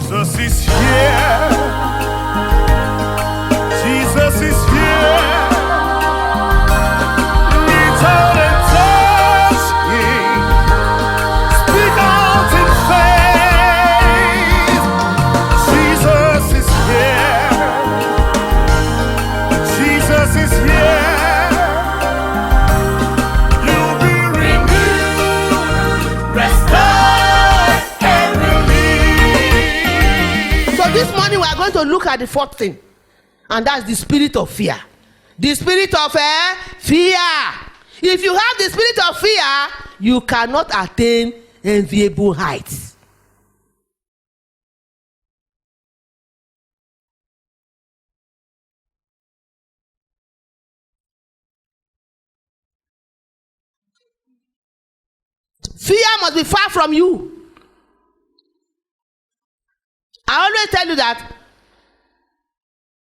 Jesus is here. Jesus is here. Reach out and touch him. Speak out in faith. Jesus is here. Jesus is here. You'll be renewed, restored, and released. So this morning we are going to look at the fourth thing, and that's the spirit of fear. The spirit of fear. If you have the spirit of fear, you cannot attain enviable heights. Fear must be far from you. I always tell you that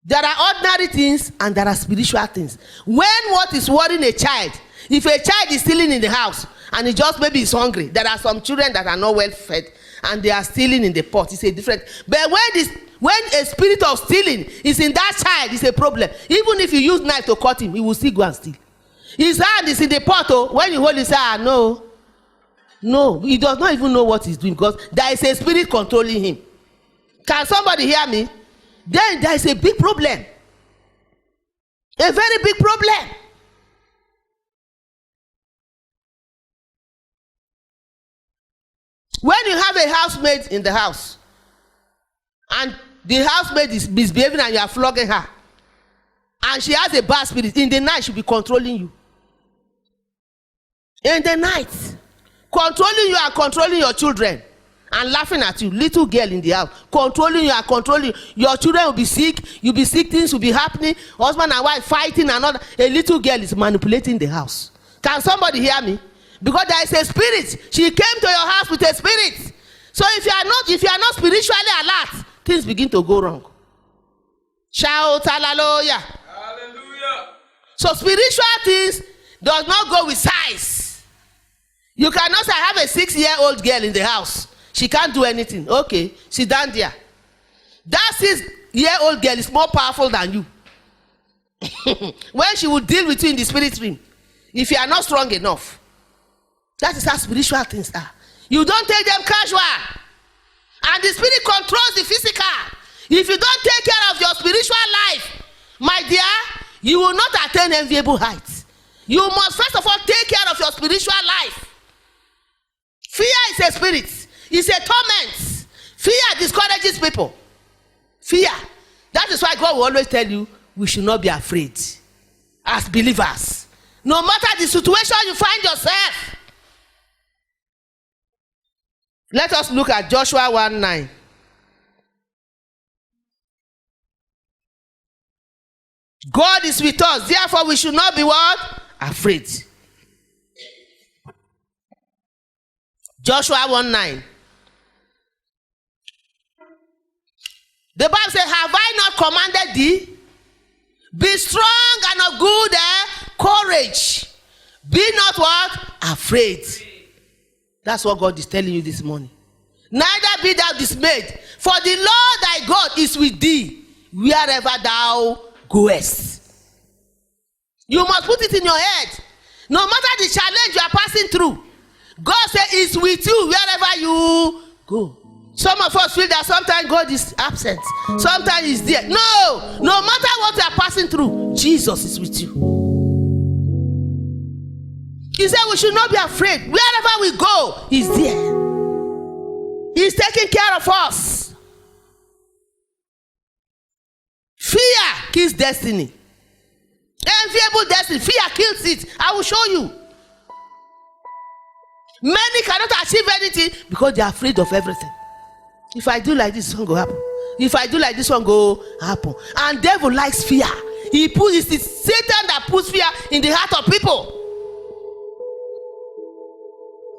there are ordinary things and there are spiritual things. When what is worrying a child, if a child is stealing in the house and he just maybe is hungry, there are some children that are not well fed and they are stealing in the pot. It's a different. But when a spirit of stealing is in that child, it's a problem. Even if you use knife to cut him, he will still go and steal. His hand is in the pot. Oh, when you hold his hand, no, he does not even know what he's doing because there is a spirit controlling him. Can somebody hear me? Then there is a big problem. A very big problem. When you have a housemaid in the house and the housemaid is misbehaving and you are flogging her and she has a bad spirit, in the night she'll be controlling you. In the night. Controlling you and controlling your children and laughing at you. Little girl in the house controlling you and controlling your children. Will be sick, you'll be sick, things will be happening, husband and wife fighting, and all. A little girl is manipulating the house. Can somebody hear me? Because there is a spirit. She came to your house with a spirit. So if you are not spiritually alert, things begin to go wrong. Shout hallelujah. Hallelujah. So spiritual things does not go with size. You cannot say, I have a 6-year-old girl in the house. She can't do anything. Okay, sit down there. That 6-year-old girl is more powerful than you. When she will deal with you in the spirit realm, if you are not strong enough, that is how spiritual things are. You don't take them casual. And the spirit controls the physical. If you don't take care of your spiritual life, my dear, you will not attain enviable heights. You must first of all take care of your spiritual life. Fear is a spirit. It's a torment. Fear discourages people. Fear. That is why God will always tell you, we should not be afraid as believers. No matter the situation you find yourself. Let us look at Joshua 1:9. God is with us, therefore we should not be what? Afraid. Joshua 1:9. The Bible says, have I not commanded thee? Be strong and of good courage. Be not what? Afraid. That's what God is telling you this morning. Neither be thou dismayed, for the Lord thy God is with thee wherever thou goest. You must put it in your head. No matter the challenge you are passing through, God says is with you wherever you go. Some of us feel that sometimes God is absent, sometimes he's there. No matter what you are passing through, Jesus is with you. He said we should not be afraid. Wherever we go, he's there. He's taking care of us. Fear kills destiny. Enviable destiny. Fear kills it. I will show you. Many cannot achieve anything because they are afraid of everything. If I do like this, one go happen. If I do like this, one go happen. And devil likes fear. It's Satan that puts fear in the heart of people.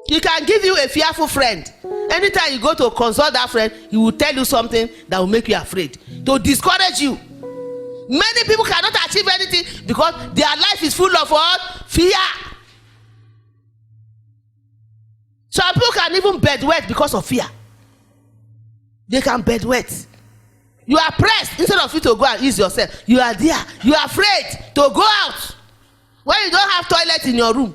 He can give you a fearful friend. Anytime you go to consult that friend, he will tell you something that will make you afraid, to discourage you. Many people cannot achieve anything because their life is full of what? Fear. Some people can even bedwet because of fear. They can bedwet. You are pressed instead of you to go and ease yourself. You are there. You are afraid to go out. When you don't have toilet in your room,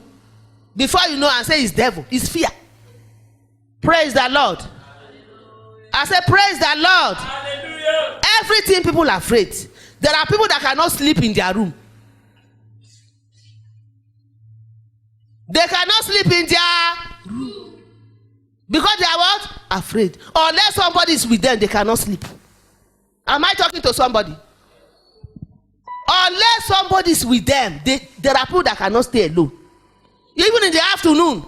before you know and say it's devil, it's fear. Praise the Lord. I say praise the Lord. Hallelujah. Everything people are afraid. There are people that cannot sleep in their room. They cannot sleep in their room because they are what? Afraid. Unless somebody is with them, they cannot sleep. Am I talking to somebody? Unless somebody is with them, there are people that cannot stay alone. Even in the afternoon,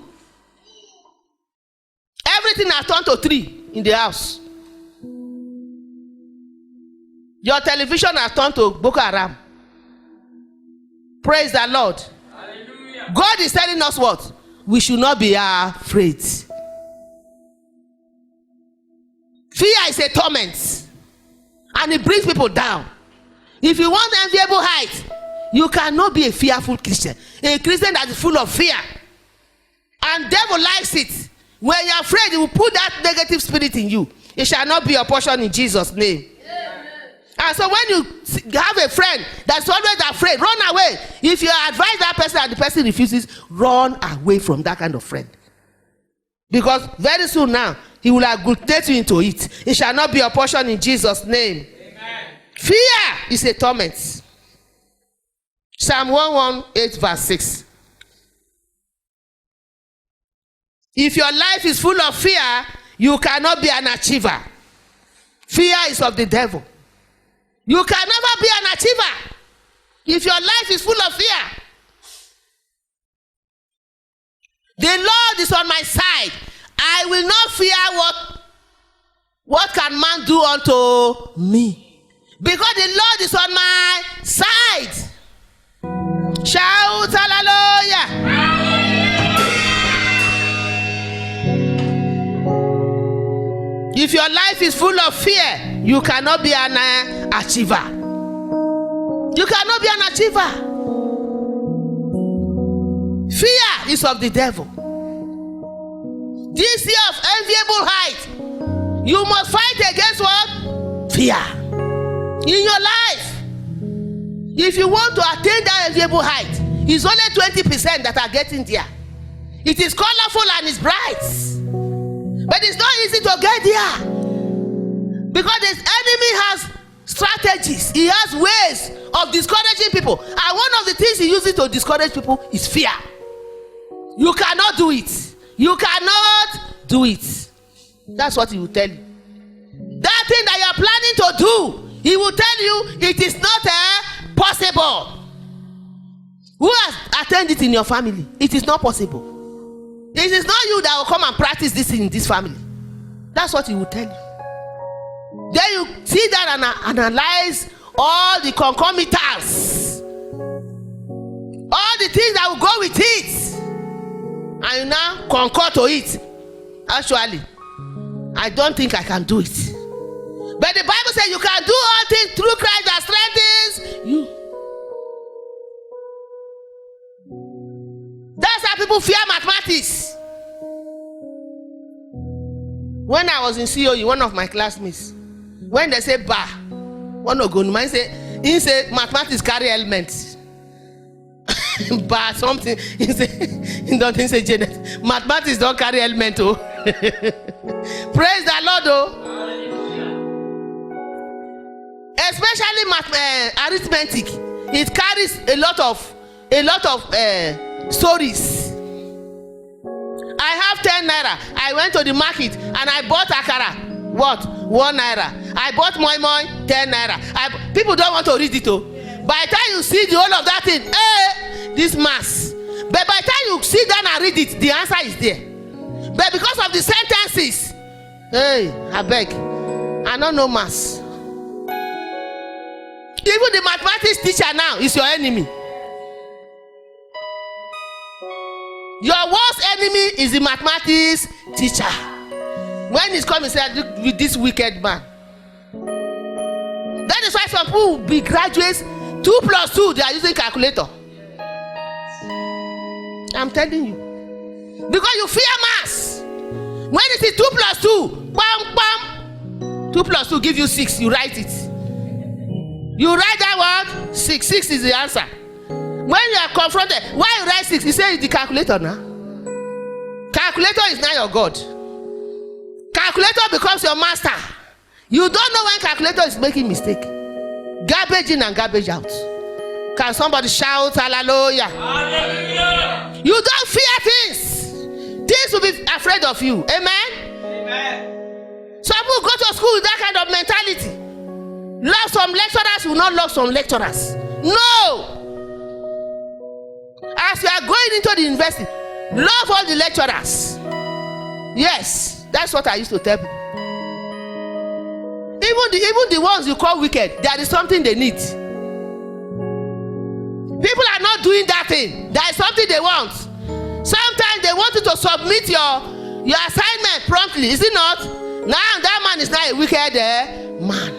everything has turned to 3 in the house. Your television has turned to Boko Haram. Praise the Lord. Hallelujah. God is telling us what? We should not be afraid. Fear is a torment, and it brings people down. If you want enviable height, you cannot be a fearful Christian. A Christian that is full of fear. And devil likes it. When you're afraid, he will put that negative spirit in you. It shall not be your portion in Jesus' name. Amen. And so when you have a friend that's always afraid, run away. If you advise that person and the person refuses, run away from that kind of friend. Because very soon now, he will agglutinate you into it. It shall not be your portion in Jesus' name. Amen. Fear is a torment. Psalm 118 verse 6. If your life is full of fear, you cannot be an achiever. Fear is of the devil. You can never be an achiever if your life is full of fear. The Lord is on my side. I will not fear what can man do unto me. Because the Lord is on my side. Shout hallelujah. If your life is full of fear, you cannot be an achiever. You cannot be an achiever. Fear is of the devil. This year of enviable height, you must fight against what? Fear. In your life. If you want to attain that enviable height, it's only 20% that are getting there. It is colorful and it's bright. But it's not easy to get there. Because the enemy has strategies. He has ways of discouraging people. And one of the things he uses to discourage people is fear. You cannot do it. You cannot do it. That's what he will tell you. That thing that you are planning to do, he will tell you it is not possible. Who has attained it in your family? It is not possible. It is not you that will come and practice this in this family. That's what he will tell you. Then you sit down and analyze all the concomitants, all the things that will go with it, and you now concur to it. Actually, I don't think I can do it. But the Bible says you can do all things through Christ that strengthens you. That's how people fear mathematics. When I was in COE, one of my classmates, when they say bar, one of them he said mathematics carry elements. Bar something, he say Janet, mathematics don't carry element. Oh. Praise the Lord. Oh. Especially arithmetic, it carries a lot of stories. I have 10 naira. I went to the market and I bought akara. What? 1 naira. I bought moi moi, 10 naira. People don't want to read it. Oh. By the time you see the whole of that thing, this mass. But by the time you sit down and read it, the answer is there. But because of the sentences, I beg, I don't know mass. Even the mathematics teacher now is your enemy. Your worst enemy is the mathematics teacher. When he's coming, say, look with this wicked man. That is why some people will be graduates. 2 plus 2, they are using calculator. I'm telling you. Because you fear mass. When it is 2 plus 2, bam, bam. 2 plus 2 give you 6. You write it. You write that word 6. 6 is the answer. When you are confronted, why you write 6? You say it's the calculator now. Calculator is not your God. Calculator becomes your master. You don't know when calculator is making mistake. Garbage in and garbage out. Can somebody shout hallelujah? Hallelujah. You don't fear things. Things will be afraid of you. Amen? Amen. Some people go to school with that kind of mentality. Love some lecturers, will not love some lecturers. No. As you are going into the university, love all the lecturers. Yes, that's what I used to tell people. Even the ones you call wicked, there is something they need. People are not doing that thing. There is something they want. Sometimes they want you to submit your assignment promptly. Is it not? Now that man is not a wicked man.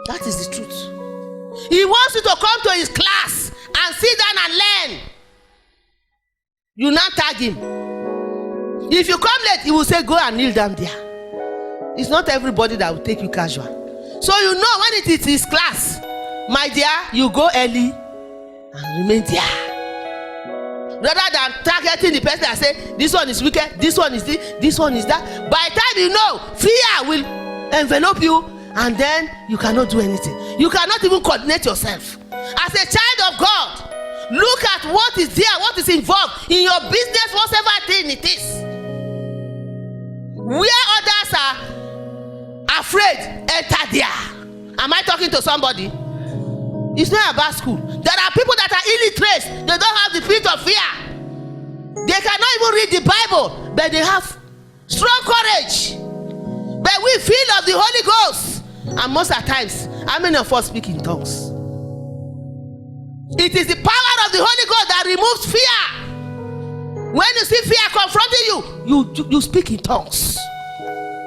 That is the truth. He wants you to come to his class and sit down and learn. You not tag him. If you come late, he will say, go and kneel down there. It's not everybody that will take you casual. So you know when it is his class, my dear, you go early and remain there. Rather than targeting the person and say, this one is wicked, this one is this one is that. By the time you know, fear will envelop you and then you cannot do anything. You cannot even coordinate yourself. As a child of God, look at what is there, what is involved in your business, whatever thing it is. Where others are afraid, enter there. Am I talking to somebody? It's not about school. There are people that are illiterate. They don't have the spirit of fear. They cannot even read the Bible, but they have strong courage. But we feel of the Holy Ghost. And most of the times, how many of us speak in tongues? It is the power of the Holy Ghost that removes fear. When you see fear confronting you speak in tongues.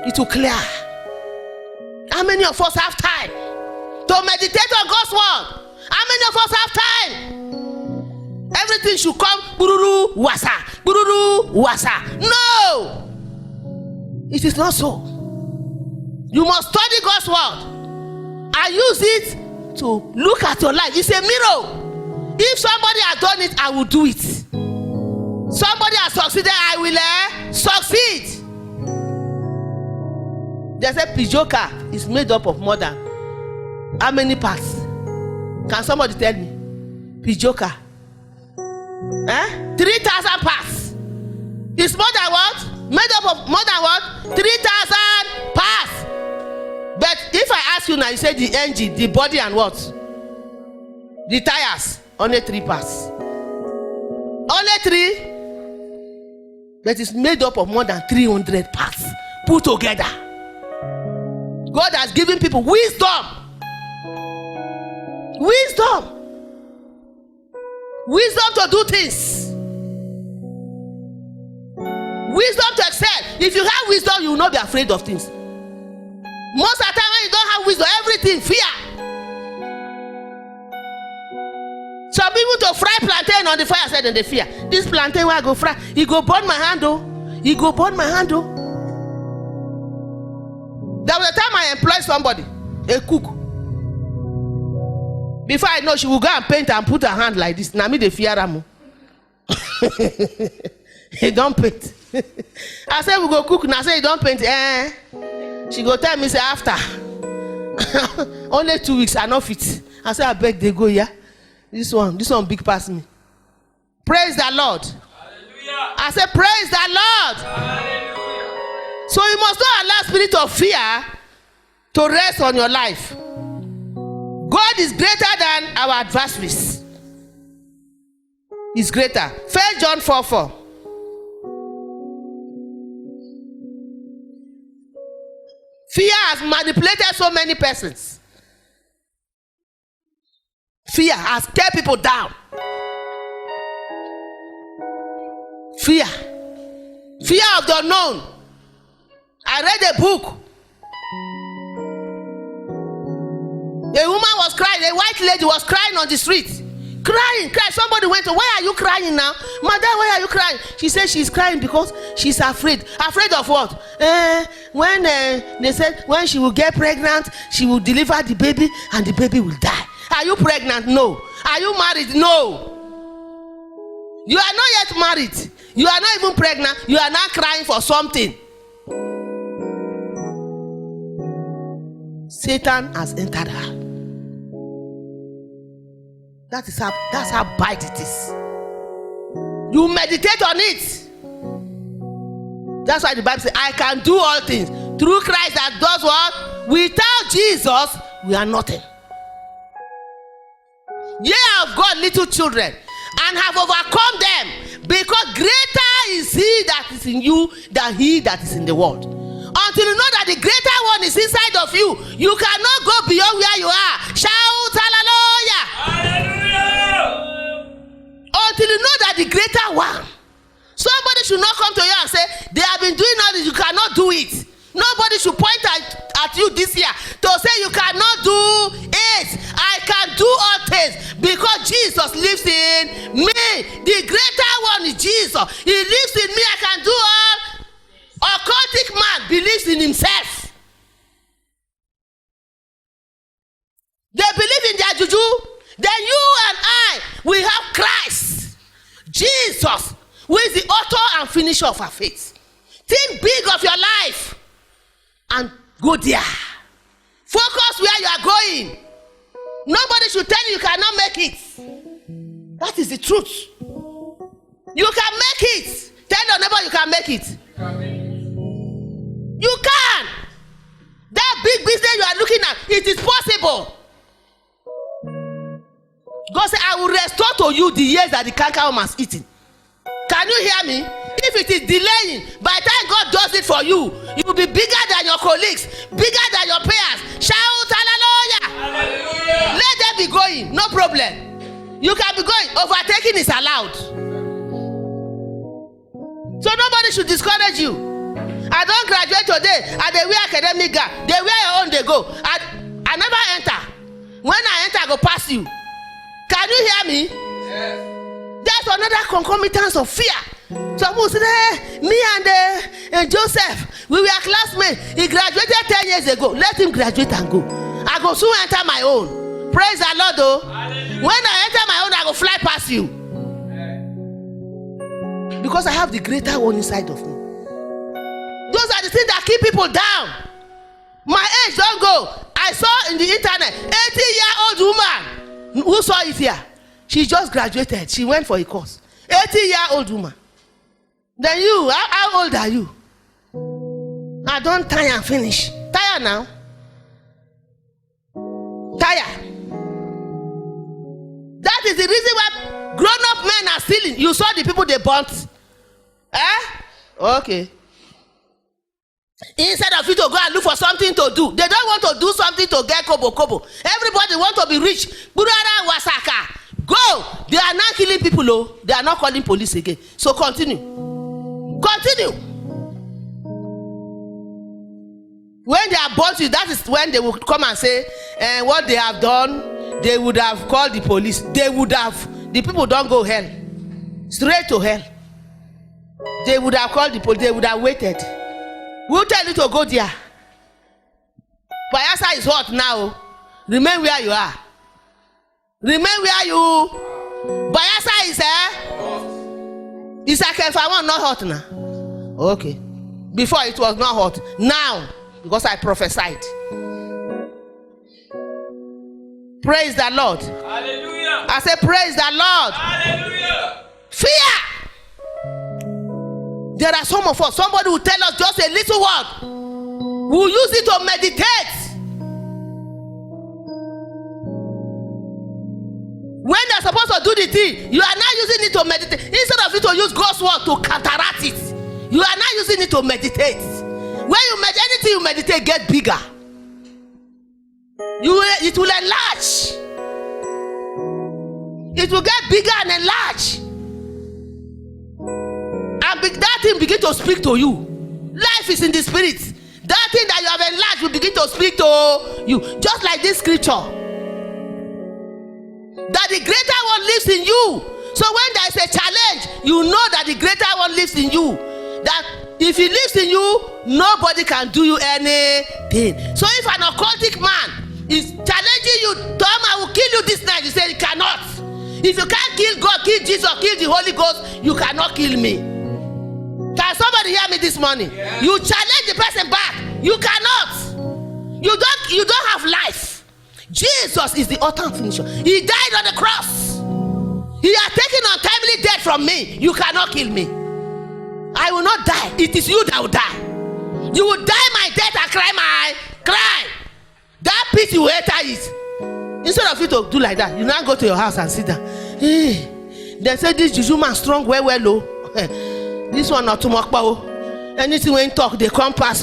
It will clear. How many of us have time to meditate on God's word? How many of us have time? Everything should come bururu wasa, bururu wasa. No, it is not so. You must study God's word and use it to look at your life. It's a mirror. If somebody has done it, I will do it. Somebody has succeeded, I will succeed. They say Pijoka is made up of more than how many parts? Can somebody tell me? Pijoka. 3,000 parts. It's more than what? Made up of more than what? 3,000 parts. But if I ask you now, you say the engine, the body and what? The tires, only 3 parts. Only 3? But it's made up of more than 300 parts put together. God has given people wisdom. Wisdom to do things. Wisdom to excel. If you have wisdom, you will not be afraid of things. Most of the time when you don't have wisdom, everything fear. Some people to fry plantain on the fire said in the fear. This plantain where I go fry, he go burn my hand oh. He go burn my hand oh. There was a time I employed somebody, a cook. Before I know, she will go and paint and put her hand like this. Now me the fear am. He don't paint. I said we go cook. Now I say he don't paint. She go tell me say after. Only 2 weeks I not fit. I say I beg they go yeah. This one big pass me. Praise the Lord. Hallelujah. I say praise the Lord. Hallelujah. So you must not allow spirit of fear to rest on your life. God is greater than our adversaries. He's greater. 1 John 4:4. Fear has manipulated so many persons. Fear has kept people down. Fear of the unknown. I read a book. A woman was crying, a white lady was crying on the street. Crying. Somebody went to, why are you crying now? Madam, why are you crying? She said she's crying because she's afraid. Afraid of what? when they said when she will get pregnant, she will deliver the baby and the baby will die. Are you pregnant? No. Are you married? No. You are not yet married. You are not even pregnant. You are not crying for something. Satan has entered her. That's how bad it is. You meditate on it. That's why the Bible says, I can do all things through Christ that does what? Without Jesus, we are nothing. Ye have got little children and have overcome them, because greater is he that is in you than he that is in the world. Until you know that the greater one is inside of you, you cannot go beyond where you are. Shout hallelujah! Hallelujah! Until you know that the greater one. Somebody should not come to you and say, they have been doing all this, you cannot do it. Nobody should point at you this year to say you cannot do it. I can do all things because Jesus lives in me. The greater one is Jesus. He lives in me. I can do all. Occultic man believes in himself. They believe in their juju. Then you and I, we have Christ, Jesus, who is the author and finisher of our faith. Think big of your life and go there. Focus where you are going. Nobody should tell you you cannot make it. That is the truth. You can make it. Tell your neighbor you can make it. You can. That big business you are looking at, it is possible. God said, I will restore to you the years that the cankerworm has eaten. Can you hear me? If it is delaying, by the time God does it for you, you will be bigger than your colleagues, bigger than your peers. Shout hallelujah! Hallelujah! Let them be going, no problem. You can be going. Overtaking is allowed. So nobody should discourage you. I don't graduate today and they wear academic gown. They wear your own, they go. I never enter. When I enter, I go pass you. Can you hear me? Yes. That's another concomitance of fear. Some people say, hey, me and Joseph, we were classmates. He graduated 10 years ago. Let him graduate and go. I go soon enter my own. Praise the Lord, though. Hallelujah. When I enter my own, I go fly past you. Because I have the greater one inside of me. Those are the things that keep people down. My age don't go. I saw in the internet 80-year-old woman who saw it here. She just graduated. She went for a course. 80-year-old woman. Then you, how old are you? I don't tire and finish. Tire now. Tire. That is the reason why grown-up men are stealing. You saw the people they burnt. Okay. Instead of you to go and look for something to do, they don't want to do something to get kobo. Everybody want to be rich. Burara wasaka. Go. They are not killing people. Oh. They are not calling police again. So continue. Continue. When they are bought you, that is when they will come and say, what they have done, they would have called the police. They would have. The people don't go hell. Straight to hell. They would have called the police. They would have waited. We'll tell you to go there. Bayelsa is hot now. Remain where you are. Remain where you. Bayelsa is It's like if I want not hot now. Okay. Before it was not hot. Now, because I prophesied. Praise the Lord. Hallelujah. I say praise the Lord. Hallelujah. Fear. There are some of us, somebody will tell us just a little word. We'll use it to meditate. When they're supposed to do the thing, you are not using it to meditate. Instead of you to use God's word to counteract it, you are not using it to meditate. When you meditate, anything you meditate get bigger. It will enlarge. It will get bigger and enlarge. And that thing begin to speak to you. Life is in the spirit. That thing that you have enlarged will begin to speak to you. Just like this scripture. That the greater one lives in you. So when there is a challenge, you know that the greater one lives in you. That If he lives in you, nobody can do you anything. So if an occultic man is challenging you, Tom, I will kill you this night, you say you cannot. If you can't kill God, kill Jesus, kill the Holy Ghost, you cannot kill me. Can somebody hear me this morning? Yeah. You challenge the person back, you cannot. You don't have life. Jesus is the author and finisher. He died on the cross. He has taken untimely death from me. You cannot kill me. I will not die. It is you that will die. You will die my death and cry my cry. That pit you enter it. Instead of you to do like that, you now go to your house and sit down. Hey, they say this juju man strong well low. This one not too much power. Anything when talk they come pass.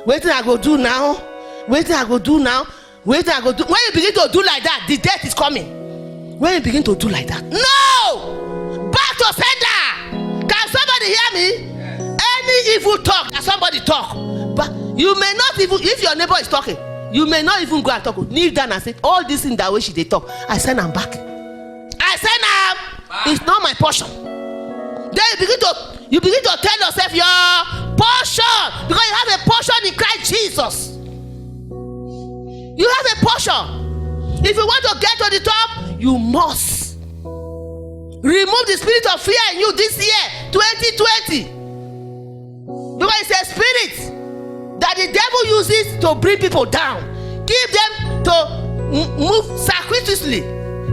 Waiting I go do now. Waiting I go do now. Waiting I go do. When you begin to do like that, the death is coming. When you begin to do like that, no, back to sender. Can somebody hear me? Any evil talk that somebody talk, but you may not even, if your neighbor is talking, you may not even go and talk. Kneel down and say, all this in that way they talk, I send them back. I send them. It's not my portion. Then you begin to tell yourself your portion, because you have a portion in Christ Jesus. You have a portion. If you want to get to the top, you must remove the spirit of fear in you this year, 2020. Because it's a spirit that the devil uses to bring people down. Give them to move circuitously.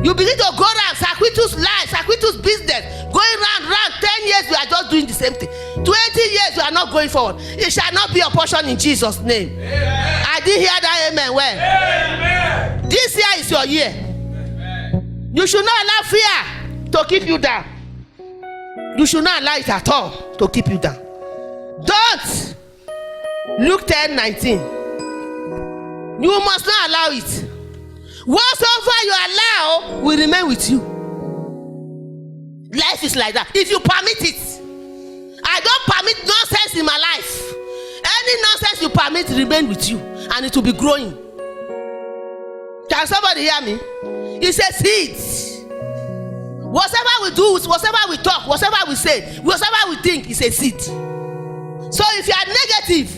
You begin to go around circuitous life, circuitous business, going round. 10 years we are just doing the same thing. 20 years we are not going forward. It shall not be a portion in Jesus' name. Amen. I did hear that amen well. Amen. This year is your year. Amen. You should not allow fear to keep you down. You should not allow it at all to keep you down. Don't. Luke 10:19. You must not allow it. Whatsoever you allow will remain with you. Life is like that. If you permit it, I don't permit nonsense in my life. Any nonsense you permit remain with you, and it will be growing. Can somebody hear me? It's a seed. Whatever we do, whatever we talk, whatever we say, whatever we think is a seed. So if you are negative,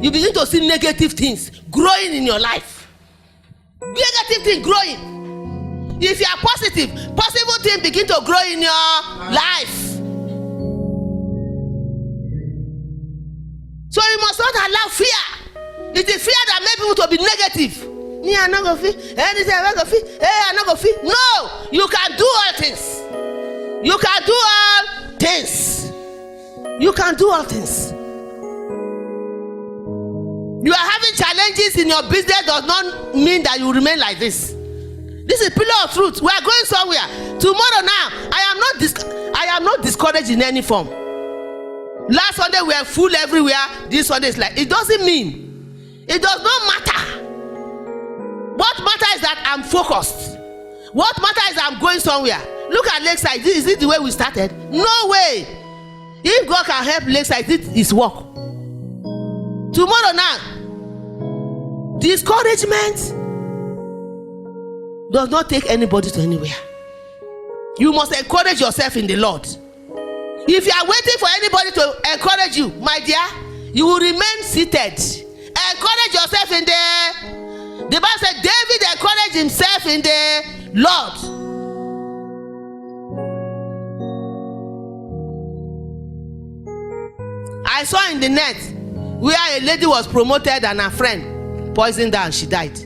you begin to see negative things growing in your life. Negative thing growing. If you are positive, positive thing begin to grow in your life. So you must not allow fear. It is fear that makes people to be negative. Me, I'm not gonna feel anything. I'm not gonna feel. Hey, I'm not gonna feel. No, you can do all things. You can do all things. You can do all things. You are having challenges in your business does not mean that you remain like this. This is pillar of truth. We are going somewhere. Tomorrow now, I am not discouraged in any form. Last Sunday we are full everywhere. This Sunday is like, it doesn't mean. It does not matter. What matters is that I'm focused. What matters is I'm going somewhere. Look at Lakeside. Is it the way we started? No way. If God can help Lakeside, it is work. Tomorrow now, discouragement does not take anybody to anywhere. You must encourage yourself in the Lord. If you are waiting for anybody to encourage you, my dear, you will remain seated. Encourage yourself in the Bible said David encouraged himself in the Lord. I saw in the net where a lady was promoted and her friend poisoned her and she died.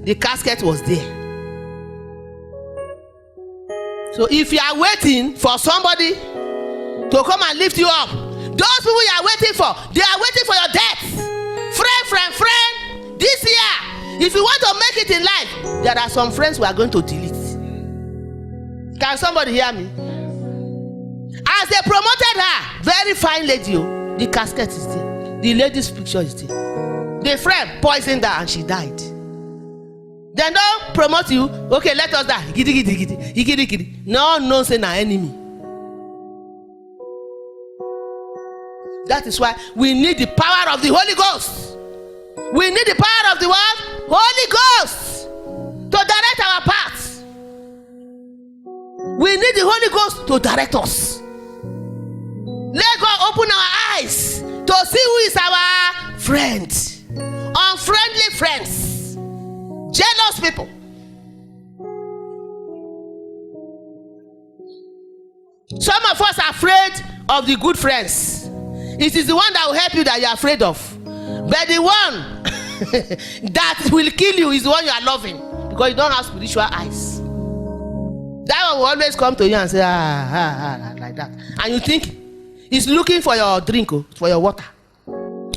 The casket was there. So if you are waiting for somebody to come and lift you up, those people you are waiting for, they are waiting for your death. Friend, this year, if you want to make it in life, there are some friends we are going to delete. Can somebody hear me? As they promoted her, very fine lady, the casket is there. The lady's picture is there. The friend poisoned her and she died. They don't promote you. Okay, let us die. Gidi. No nonsense, our enemy. That is why we need the power of the Holy Ghost. We need the power of the what? Holy Ghost to direct our paths. We need the Holy Ghost to direct us. Let God open our eyes. to see who is our friend. Unfriendly friends, jealous people. Some of us are afraid of the good friends. It is the one that will help you that you are afraid of. But the one that will kill you is the one you are loving, because you don't have spiritual eyes. That one will always come to you and say, like that. And you think he's looking for your drink, for your water.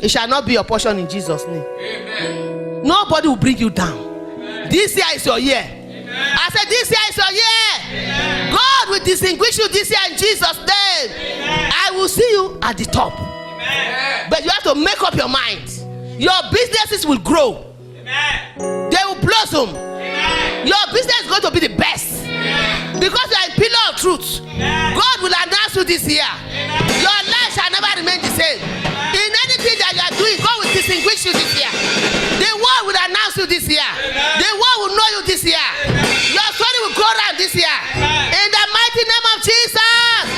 It shall not be your portion in Jesus' name. Amen. Nobody will bring you down. Amen. This year is your year. Amen. I said, this year is your year. Amen. God will distinguish you this year in Jesus' name. Amen. I will see you at the top. Amen. But you have to make up your mind. Your businesses will grow. Amen. They will blossom. Amen. Your business is going to be the best. Amen. Because you are a pillar of truth. Amen. God will announce you this year. Amen. Your life shall never remain the same. In anything that you are doing, God will distinguish you this year. The world will announce you this year. Amen. The world will know you this year. Amen. Your story will go around this year. Amen. In the mighty name of Jesus.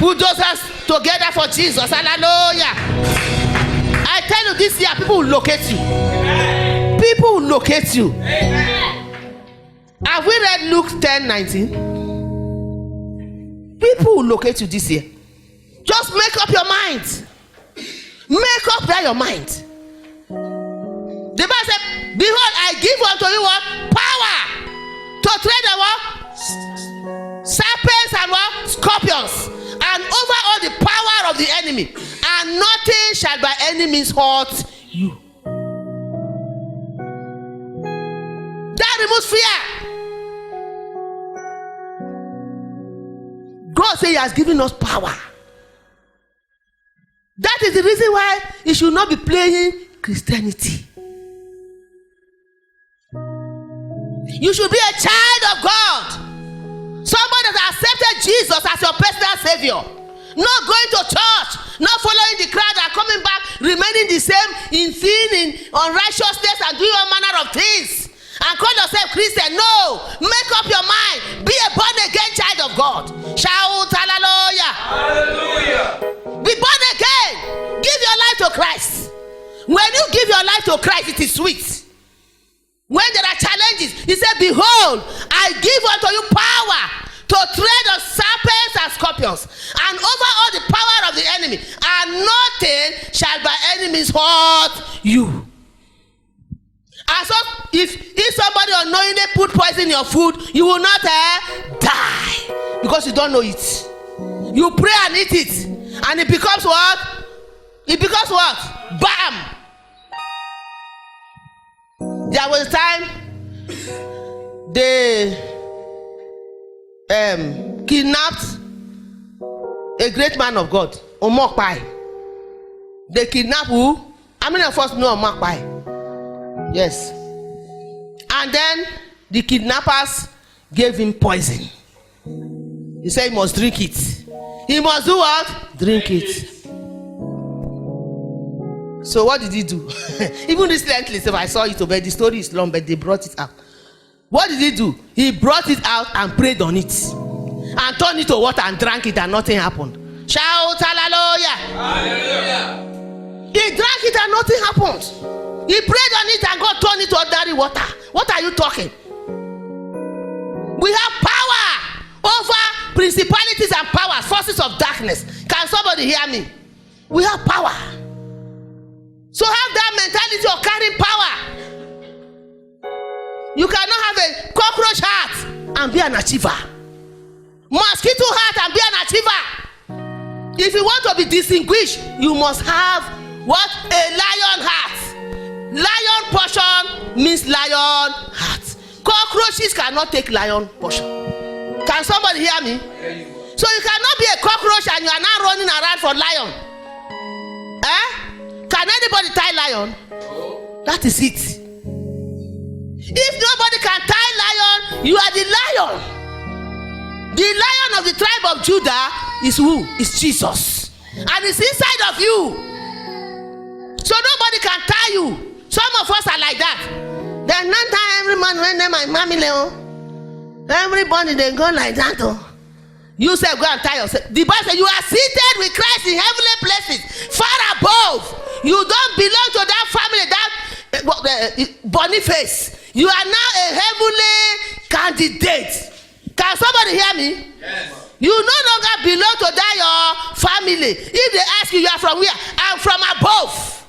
Put those hands together for Jesus. Hallelujah. I tell you, this year people will locate you. Amen. People will locate you. Amen. Have we read Luke 10:19? People will locate you this year. Just make up your mind. Make up there your mind. The Bible said, behold, I give unto you what? Power to tread on what? Serpents and what? Scorpions. And over all the power of the enemy. And nothing shall by any means hurt you. That removes fear. God says he has given us power. That is the reason why you should not be playing Christianity. You should be a child of God. Somebody that accepted Jesus as your personal savior. Not going to church, not following the crowd and coming back, remaining the same in sin, in unrighteousness, and doing all manner of things. And call yourself Christian. No. Make up your mind. Be a born again child of God. Shout hallelujah. Hallelujah. Be born again. Give your life to Christ. When you give your life to Christ, it is sweet. When there are challenges, he said, behold, I give unto you power to tread on serpents and scorpions, and over all the power of the enemy, and nothing shall by any means hurt you. And so, if somebody unknowingly put poison in your food, you will not die, because you don't know it. You pray and eat it, and it becomes what? It becomes what? Bam! There was a time they kidnapped a great man of God, Omokpai. They kidnapped who? How many of us know Omokpai? Yes. And then the kidnappers gave him poison. He said he must drink it. He must do what? Drink it. So what did he do? Even recently, if I saw it, but the story is long, but they brought it out. What did he do? He brought it out and prayed on it, and turned it to water and drank it, and nothing happened. Shout hallelujah! Hallelujah. He drank it and nothing happened. He prayed on it and God turned it to ordinary water. What are you talking? We have power over principalities and powers, forces of darkness. Can somebody hear me? We have power. So have that mentality of carrying power. You cannot have a cockroach heart and be an achiever. Mosquito heart and be an achiever. If you want to be distinguished, you must have what? A lion heart. Lion portion means lion heart. Cockroaches cannot take lion portion. Can somebody hear me? So you cannot be a cockroach and you are now running around for lion. Can anybody tie lion? That is it. If nobody can tie lion, you are the lion. The lion of the tribe of Judah is who? Is Jesus. And it's inside of you. So nobody can tie you. Some of us are like that. There's not time every man when they my mommy leo. Everybody they go like that. Oh. You say go and tie yourself. The Bible says you are seated with Christ in heavenly places, far above. You don't belong to that family, that Boniface. You are now a heavenly candidate. Can somebody hear me? Yes. You no longer belong to that your family. If they ask you, you are from where? I'm from above.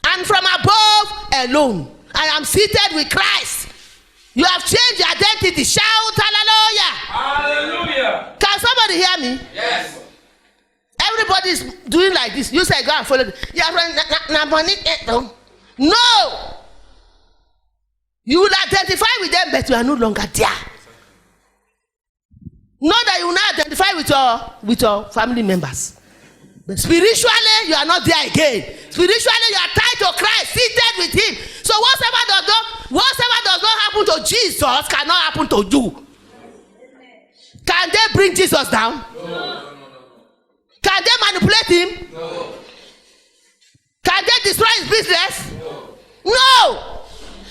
And from above alone. I am seated with Christ. You have changed your identity. Shout hallelujah. Hallelujah. Can somebody hear me? Yes. Everybody is doing like this. You say go and follow. You are no. You will identify with them, but you are no longer there. Not that you will not identify with your family members. But spiritually, you are not there again. Spiritually, you are tied to Christ, seated with Him. So whatever does not happen to Jesus cannot happen to you. Can they bring Jesus down? No. Can they manipulate Him? No. Can they destroy His business? No.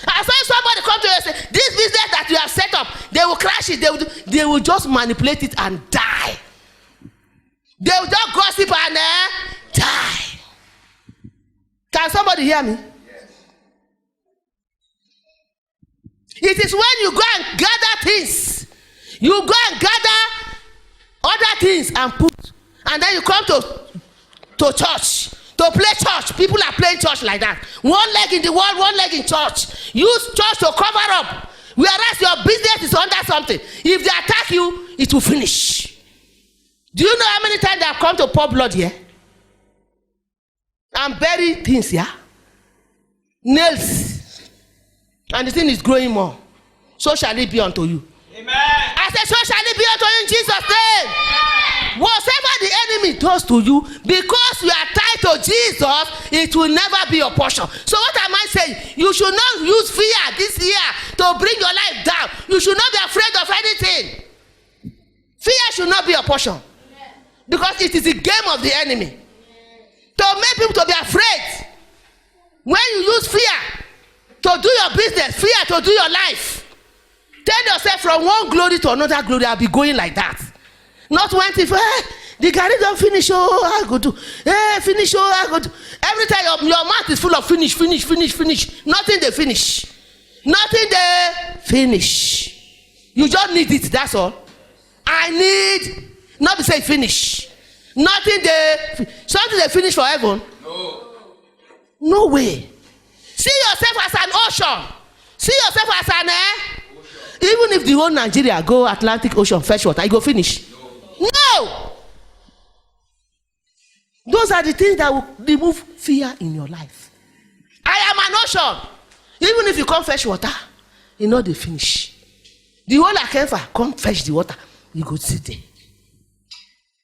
As soon as somebody come to you and say, this business that you have set up, they will crash it. They will just manipulate it and die. They will just gossip and die. Can somebody hear me? Yes. It is when you go and gather things, you go and gather other things and put, and then you come to church. To play church. People are playing church like that. One leg in the world, one leg in church. Use church to cover up. Whereas your business is under something. If they attack you, it will finish. Do you know how many times they have come to pour blood here? And bury things here? Nails. And the thing is growing more. So shall it be unto you. Amen. I said, so shall it be unto you in Jesus' name. Amen. Whatever the enemy does to you, because you are tied to Jesus, it will never be your portion. So what am I saying? You should not use fear this year to bring your life down. You should not be afraid of anything. Fear should not be your portion. Because it is the game of the enemy. To make people to be afraid. When you use fear to do your business, fear to do your life, tell yourself from one glory to another glory, I'll be going like that. Not when if the garri don't finish, I go to finish, I go to. Every time your mouth is full of finish. Nothing they finish. You just need it, that's all. I need, not to say finish. Something they finish for heaven. No way. See yourself as an ocean. See yourself as an even if the whole Nigeria go Atlantic Ocean fetch water, you go finish. No. Those are the things that will remove fear in your life. I am an ocean. Even if you come fetch water, you know they finish. The whole Akenfa come fetch the water, you go sit there.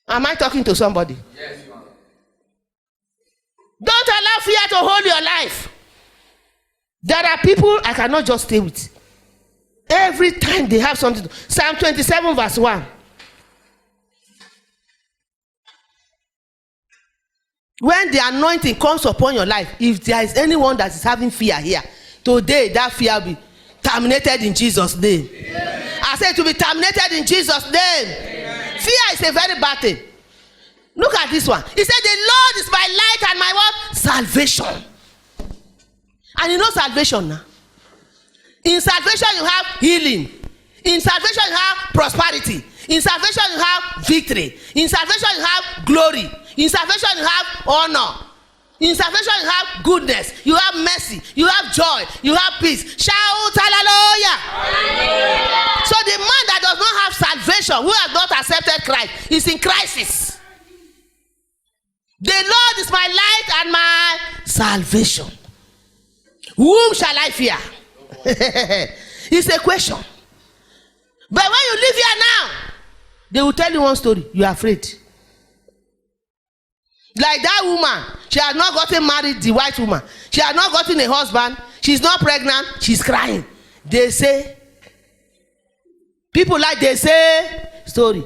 Am I talking to somebody? Yes, you are. Don't allow fear to hold your life. There are people I cannot just stay with. Every time they have something. Psalm 27 verse 1. When the anointing comes upon your life, if there is anyone that is having fear here, today that fear will be terminated in Jesus' name. Amen. I said to be terminated in Jesus' name. Amen. Fear is a very bad thing. Look at this one. He said, the Lord is my light and my what? Salvation. And you know salvation now. In salvation you have healing. In salvation you have prosperity. In salvation you have victory. In salvation you have glory. In salvation you have honor. In salvation you have goodness. You have mercy. You have joy. You have peace. Shout hallelujah. Hallelujah. So the man that does not have salvation, who has not accepted Christ, is in crisis. The Lord is my light and my salvation. Whom shall I fear? It's a question. But when you live here now, they will tell you one story. You are afraid. Like that woman, she has not gotten married, the white woman. She has not gotten a husband. She's not pregnant. She's crying. They say, people like they say story.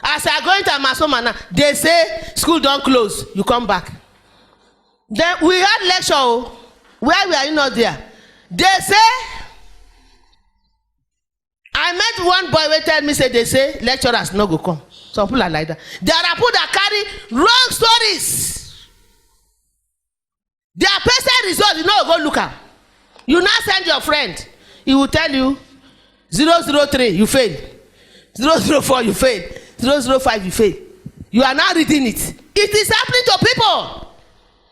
As I going to Amasoma now, they say school don't close. You come back. Then we had lecture. Where were you not there? They say, I met one boy who tell me, say they say lecturers no go come. Some people are like that. There are people that carry wrong stories. Their personal result, you know, go look at. You now send your friend. He will tell you 003, you fail. 004, you fail. 005, you fail. You are now reading it. It is happening to people.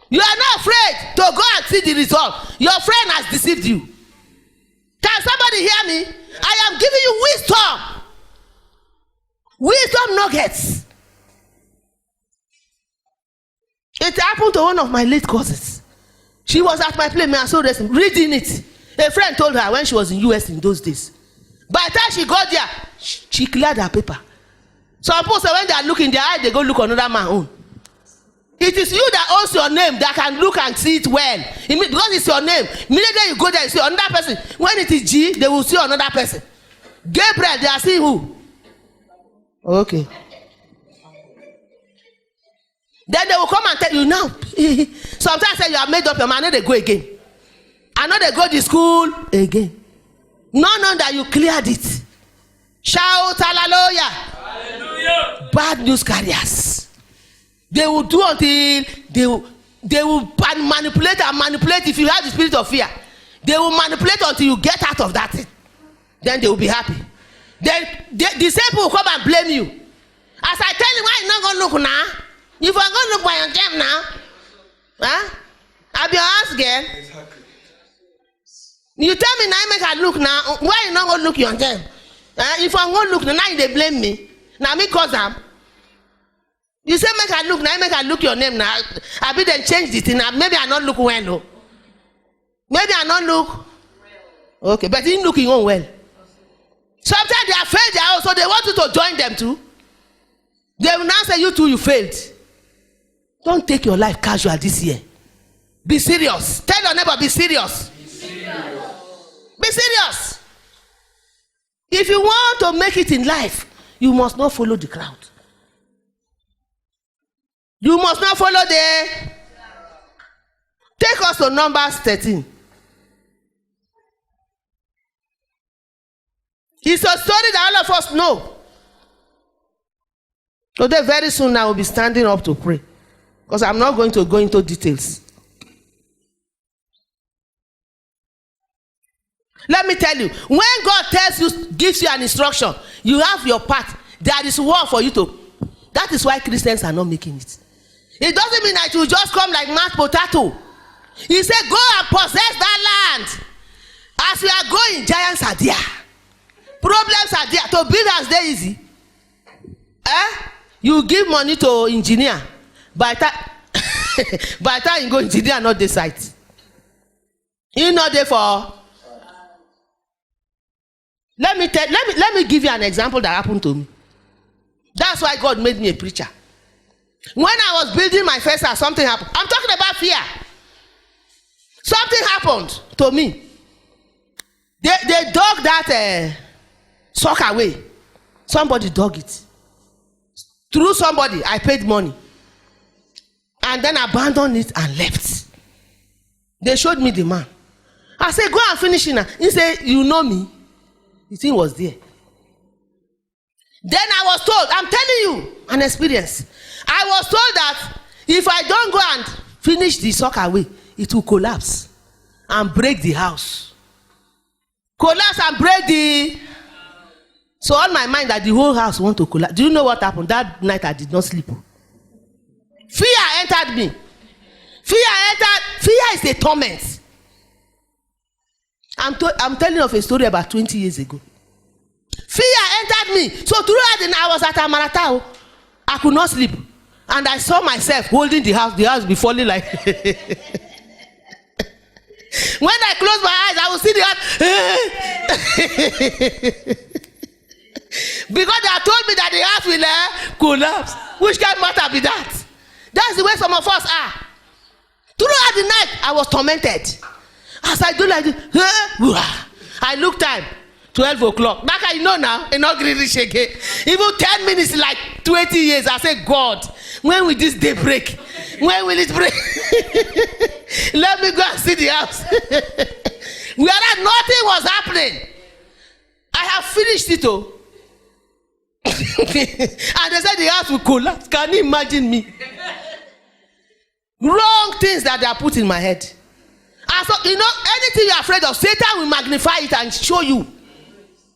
You are not afraid to go and see the result. Your friend has deceived you. Can somebody hear me? I am giving you wisdom. Wisdom nuggets. It happened to one of my late cousins. She was at my place, I saw this, reading it. A friend told her when she was in US in those days. By the time she got there, she cleared her paper. Some people say when they are looking in their eye, they go look another man's own. It is you that owns your name that can look and see it well. Because it's your name. Immediately you go there, you see another person. When it is G, they will see another person. Gabriel, they are seeing who? Okay. Then they will come and tell you now. Sometimes say you have made up your mind, I know they go again. I know they go to school again. No, that you cleared it. Shout hallelujah. Hallelujah. Bad news carriers. They will do until they will manipulate and manipulate. If you have the spirit of fear, they will manipulate until you get out of that thing. Then they will be happy. Then the same people will come and blame you. As I tell you, why you not going to look now? If I'm going to look by your game now, huh? I'll be your house girl. Exactly. You tell me now, make I look now. Why you not going to look your game? If I'm going to look now, they blame me. Now me cause them. You say make I look now, make I look your name now. I be then change the thing now. Maybe I not look well, no. Maybe I not look. Okay, but you looking on well. Sometimes they are failed there also. They want you to join them too. They will now say you too, you failed. Don't take your life casual this year. Be serious. Tell your neighbor, be serious. Be serious. Be serious. If you want to make it in life, you must not follow the crowd. You must not follow the... Take us to Numbers 13. It's a story that all of us know. Today, very soon, I will be standing up to pray. Because I'm not going to go into details. Let me tell you, when God tells you, gives you an instruction, you have your part. There is work for you to. That is why Christians are not making it. It doesn't mean that you just come like mashed potato. He said, go and possess that land. As we are going, giants are there. Problems are there. To build house, they easy. You give money to engineer. By the time you go, engineer not the site. You not there for. Let me give you an example that happened to me. That's why God made me a preacher. When I was building my first house, something happened. I'm talking about fear. Something happened to me. They dug that sock away. Somebody dug it. Through somebody, I paid money. And then abandoned it and left. They showed me the man. I said, go and finish it now. He said, you know me. The thing was there. Then I was told, I'm telling you an experience. I was told that if I don't go and finish the sock away, it will collapse and break the house. Collapse and break the... So on my mind that the whole house want to collapse. Do you know what happened? That night I did not sleep. Fear entered me. Fear is a torment. I'm telling you of a story about 20 years ago. Fear entered me. So throughout the night I was at Amaratao. I could not sleep. And I saw myself holding the house be falling like... When I close my eyes, I will see the house. Because they have told me that the house will collapse. Which kind of matter be that? That's the way some of us are. Throughout the night, I was tormented. As I do like this, I look time, 12 o'clock. Like I know now, I'm not really shaking. Even 10 minutes, like 20 years, I say, God, when will this day break? When will it break? Let me go and see the house. Whereas nothing was happening. I have finished it all. And they said the house will collapse. Can you imagine me? Wrong things that they are put in my head. And so, anything you're afraid of, Satan will magnify it and show you.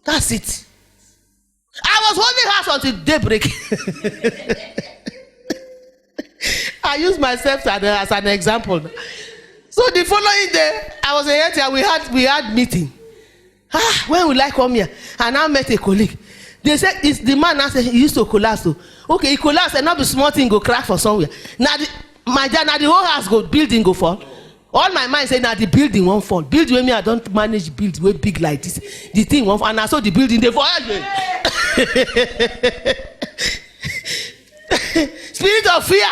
That's it. I was holding house until daybreak. I use myself as an example. So the following day, I was here. We had meeting. When will I come here? And I met a colleague. They said it's the man. I said he used to collapse. So. Okay, he collapsed and not be small thing go crack for somewhere. Now the whole house go building go fall. All my mind say now the building won't fall. Build with me, I don't manage build way big like this. The thing won't fall. And I saw the building they fall. Spirit of fear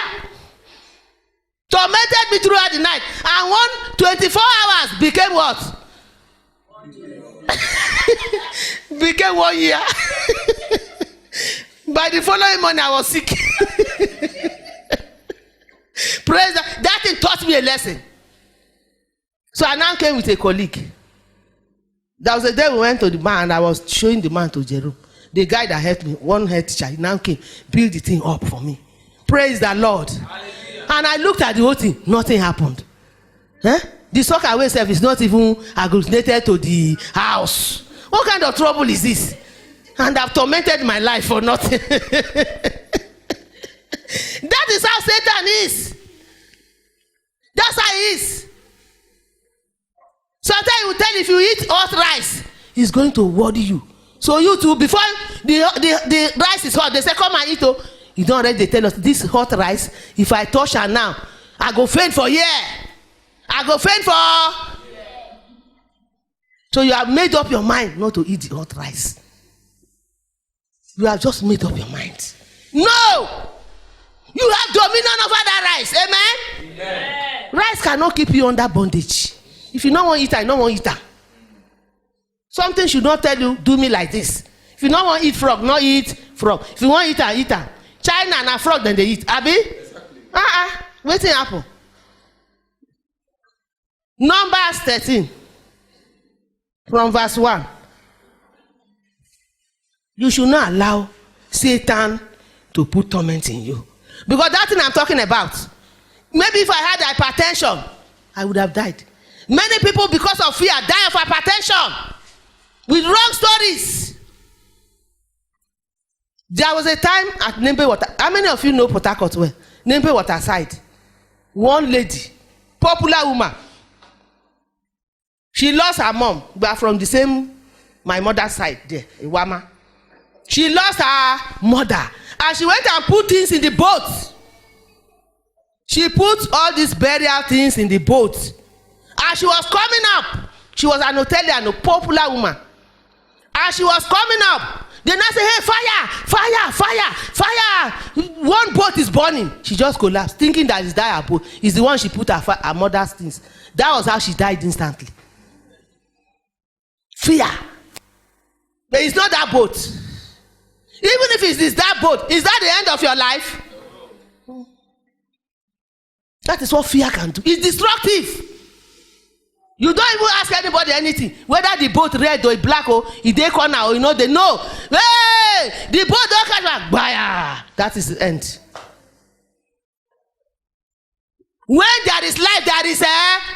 tormented me throughout the night. And 24 hours became what? Became 1 year. By the following morning, I was sick. Praise God. That thing taught me a lesson. So I now came with a colleague. There was a day we went to the man and I was showing the man to Jerome. The guy that helped me, one head teacher, he now came, build the thing up for me. Praise the Lord. Hallelujah. And I looked at the whole thing, nothing happened. The sockaway itself is not even agglutinated to the house. What kind of trouble is this? And I've tormented my life for nothing. That is how Satan is. That's how he is. Sometimes he will tell you if you eat hot rice, he's going to worry you. So you too, before the rice is hot, they say, come and eat. Oh. You don't already tell us this hot rice. If I touch her now, I go faint for here. I go faint for. Yeah. So you have made up your mind not to eat the hot rice. You have just made up your mind. No! You have dominion over that rice. Amen? Yeah. Rice cannot keep you under bondage. If you don't want to eat, I don't want to eat her. Something should not tell you, do me like this. If you don't want to eat frog, not eat frog. If you want to eat her, eat her. China and a frog, then they eat. Abi? Exactly. Waiting happen. Numbers 13. From verse 1. You should not allow Satan to put torment in you. Because that thing I'm talking about, maybe if I had hypertension, I would have died. Many people, because of fear, die of hypertension with wrong stories. There was a time at Nembe Water. How many of you know Port Harcourt well? Nembe Water side. One lady, popular woman. She lost her mom, but from the same, my mother's side there, Iwama. She lost her mother. And she went and put things in the boat. She put all these burial things in the boat. As she was coming up, she was an Hotelian, a popular woman. As she was coming up, they now say, hey, fire, fire, fire, fire. One boat is burning. She just collapsed, thinking that it's that her boat. It's the one she put her mother's things. That was how she died instantly. Fear. But it's not that boat. Even if it is that boat, is that the end of your life? That is what fear can do. It's destructive. You don't even ask anybody anything. Whether the boat red or black or if they corner or they know. Hey, the boat don't catch back. Baya. That is the end. When there is life, there is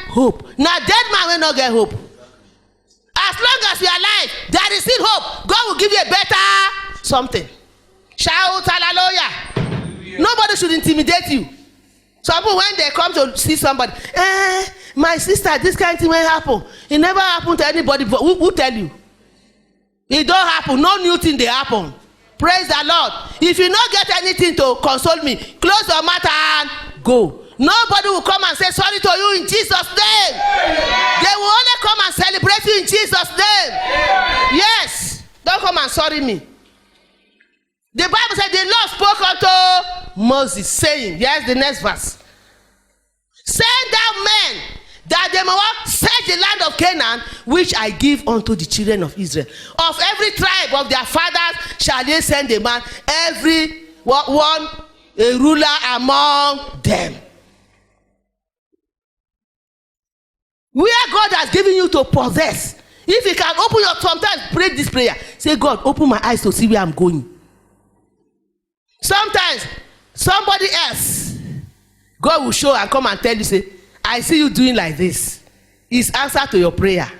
hope. Now dead man will not get hope. As long as you are alive, there is still hope. God will give you a better something. Shout hallelujah. Nobody should intimidate you. Some people, when they come to see somebody, my sister, this kind of thing will happen. It never happened to anybody before. Who tell you? It don't happen. No new thing they happen. Praise the Lord. If you don't get anything to console me, close your mouth and go. Nobody will come and say sorry to you in Jesus' name. Amen. They will only come and celebrate you in Jesus' name. Amen. Yes. Don't come and sorry me. The Bible said the Lord spoke unto Moses, saying, here's the next verse. Send down men that they may search the land of Canaan, which I give unto the children of Israel. Of every tribe of their fathers shall they send a man, every one a ruler among them. Where God has given you to possess. If you can open your, sometimes pray this prayer. Say, God, open my eyes to see where I'm going. Sometimes somebody else, God will show and come and tell you, say, I see you doing like this. It's answer to your prayer.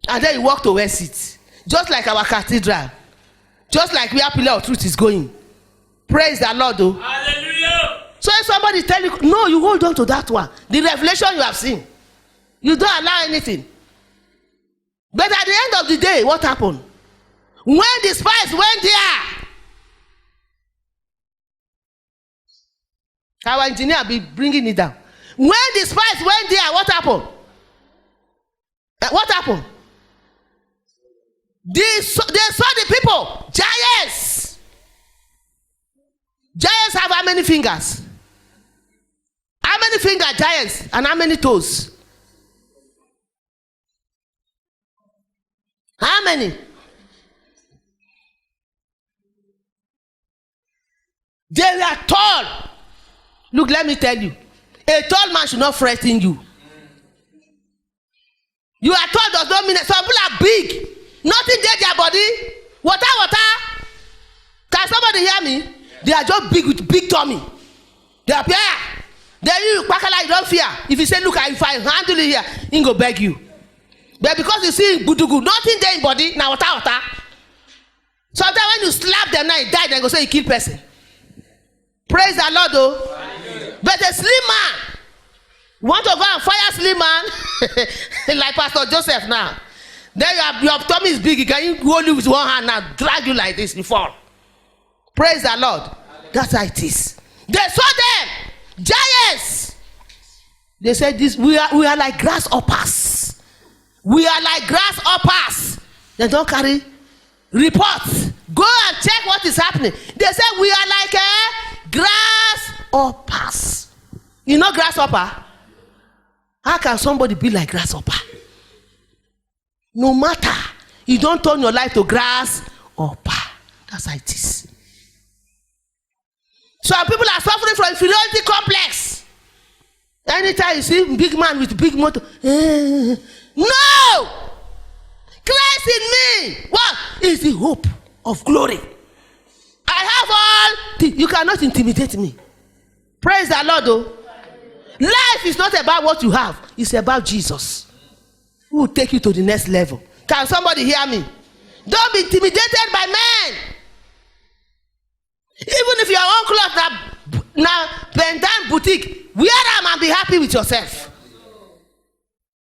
And then you walk towards it. Just like our cathedral. Just like where Pillar of Truth is going. Praise the Lord, though. Hallelujah. So if somebody tell you, no, you hold on to that one. The revelation you have seen. You don't allow anything. But at the end of the day, what happened? When the spies went there, our engineer be bringing it down. When the spies went there, what happened? What happened? They saw the people, giants. Giants have how many fingers? How many fingers, giants, and how many toes? How many? They were tall. Look, let me tell you. A tall man should not threaten you. You are tall does not mean that some people are big. Nothing there their body. Water. Can somebody hear me? They are just big with big tummy. They are here. Then you Pakala, you don't fear. If you say, look, if I handle it here, he go beg you. But because you see Budugu, nothing there in body, now water. Sometimes when you slap them now, he die, then go say he kill person. Praise the Lord, though. But a slim man, want to go and fire slim man, like Pastor Joseph now. Then your tummy is big, he can hold you with one hand now, drag you like this, you fall. Praise the Lord. That's how it is. They saw them, giants. They said, "This we are like grasshoppers. We are like grasshoppers." They don't carry reports. Go and check what is happening. They said, "We are like grasshoppers." You know grasshopper? How can somebody be like grasshopper? No matter, you don't turn your life to grasshopper. That's how it is. Some people are suffering from inferiority complex. Anytime you see big man with big motor, no! Christ in me, what is the hope of glory? I have all things. You cannot intimidate me. Praise the Lord, though. Life is not about what you have. It's about Jesus, who will take you to the next level. Can somebody hear me? Don't be intimidated by men. Even if your own cloth now bend down boutique, wear them and be happy with yourself.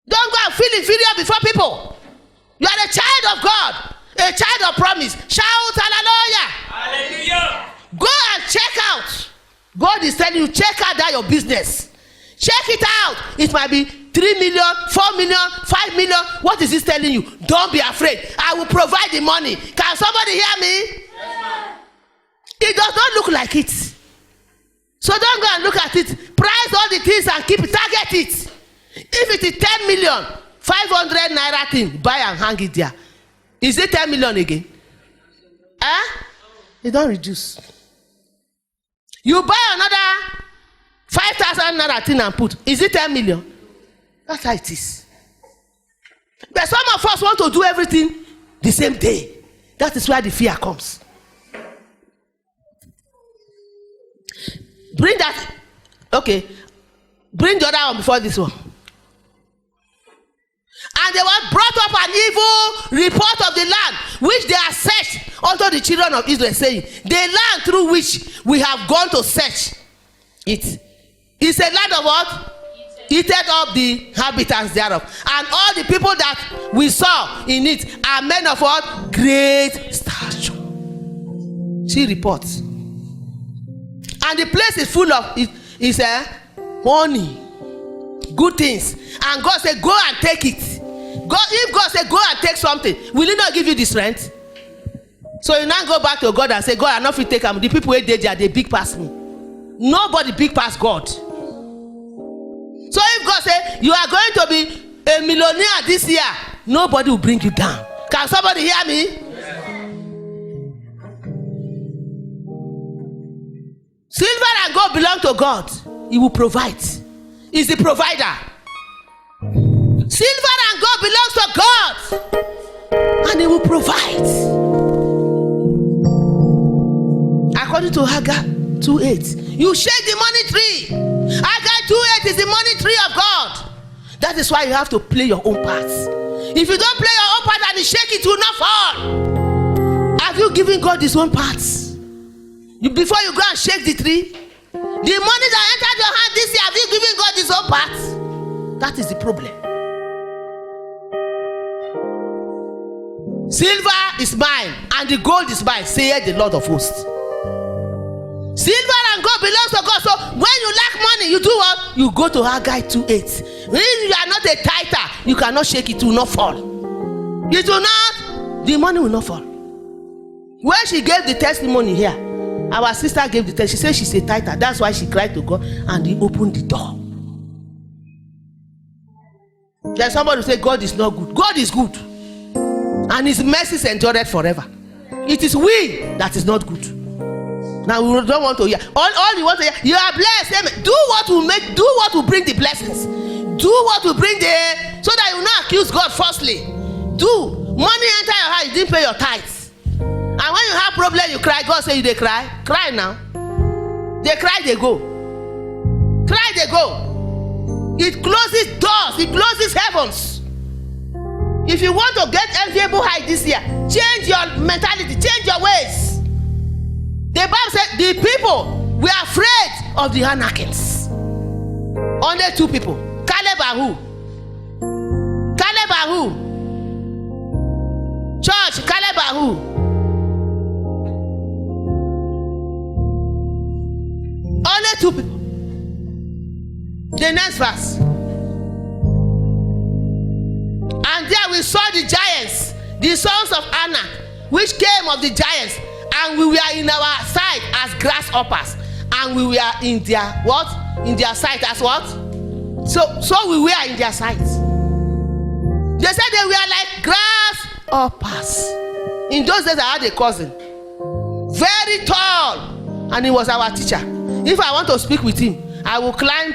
Don't go and feel inferior before people. You are a child of God, a child of promise. Shout hallelujah. Hallelujah. Go and check out. God is telling you, check out that your business. Check it out. It might be 3 million, 4 million, 5 million. What is this telling you? Don't be afraid. I will provide the money. Can somebody hear me? Yes. It does not look like it. So don't go and look at it. Price all the things and keep it. Target it. If it is 10 million, 500 naira thing, buy and hang it there. Is it 10 million again? It don't reduce. You buy another 5,000 naira thing and put. Is it 10 million? That's how it is. But some of us want to do everything the same day. That is where the fear comes. Bring that. Okay. Bring the other one before this one. And they were brought up an evil report of the land which they are searched unto the children of Israel, saying, the land through which we have gone to search it is a land of what? Eaten up the inhabitants thereof. And all the people that we saw in it are men of what? Great stature. She reports. And the place is full of honey, good things. And God said, go and take it. If God said, go and take something, will He not give you the strength? So you now go back to God and say, God, I'm not fit to take them. The people who did there, they big past me. Nobody big past God. So if God said, you are going to be a millionaire this year, nobody will bring you down. Can somebody hear me? Yes. Silver and gold belong to God. He will provide. He's the provider. Silver and gold belongs to God, and He will provide according according to Haggai 2:8. You shake the money tree. Haggai 2:8 is the money tree of God. That is why you have to play your own part. If you don't play your own part and you shake it, will not fall. Have you given God his own parts? Before you go and shake the tree, the money that entered your hand this year, have you given God his own part? That is the problem. Silver is mine and the gold is mine, saith the Lord of hosts. Silver and gold belongs to God. So when you lack money, you do what? You go to Haggai 2:8. If you are not a tither, you cannot shake it, it will not fall. It will not, the money will not fall. When she gave the testimony here, our sister gave the testimony. She said she's a tither. That's why she cried to God and he opened the door. There's somebody who say God is not good. God is good. And his mercies endureth forever. It is we that is not good. Now we don't want to hear. All you want to hear, you are blessed. Amen. Do what will bring the blessings. Do what will bring so that you will not accuse God falsely. Do. Money enter your heart, you didn't pay your tithes. And when you have problem, you cry. God say you they cry. Cry now. They cry, they go. Cry, they go. It closes doors. It closes heavens. If you want to get enviable high this year, change your mentality, change your ways. The Bible said the people were afraid of the Anakims. Only two people, Caleb and who? Caleb and who? Church, Caleb and who? Only two people. The next verse. And there we saw the giants, the sons of Anak, which came of the giants, and we were in our sight as grasshoppers, and we were in their what? In their sight as what? So we were in their sight. They said they were like grasshoppers. In those days I had a cousin, very tall, and he was our teacher. If I want to speak with him, I will climb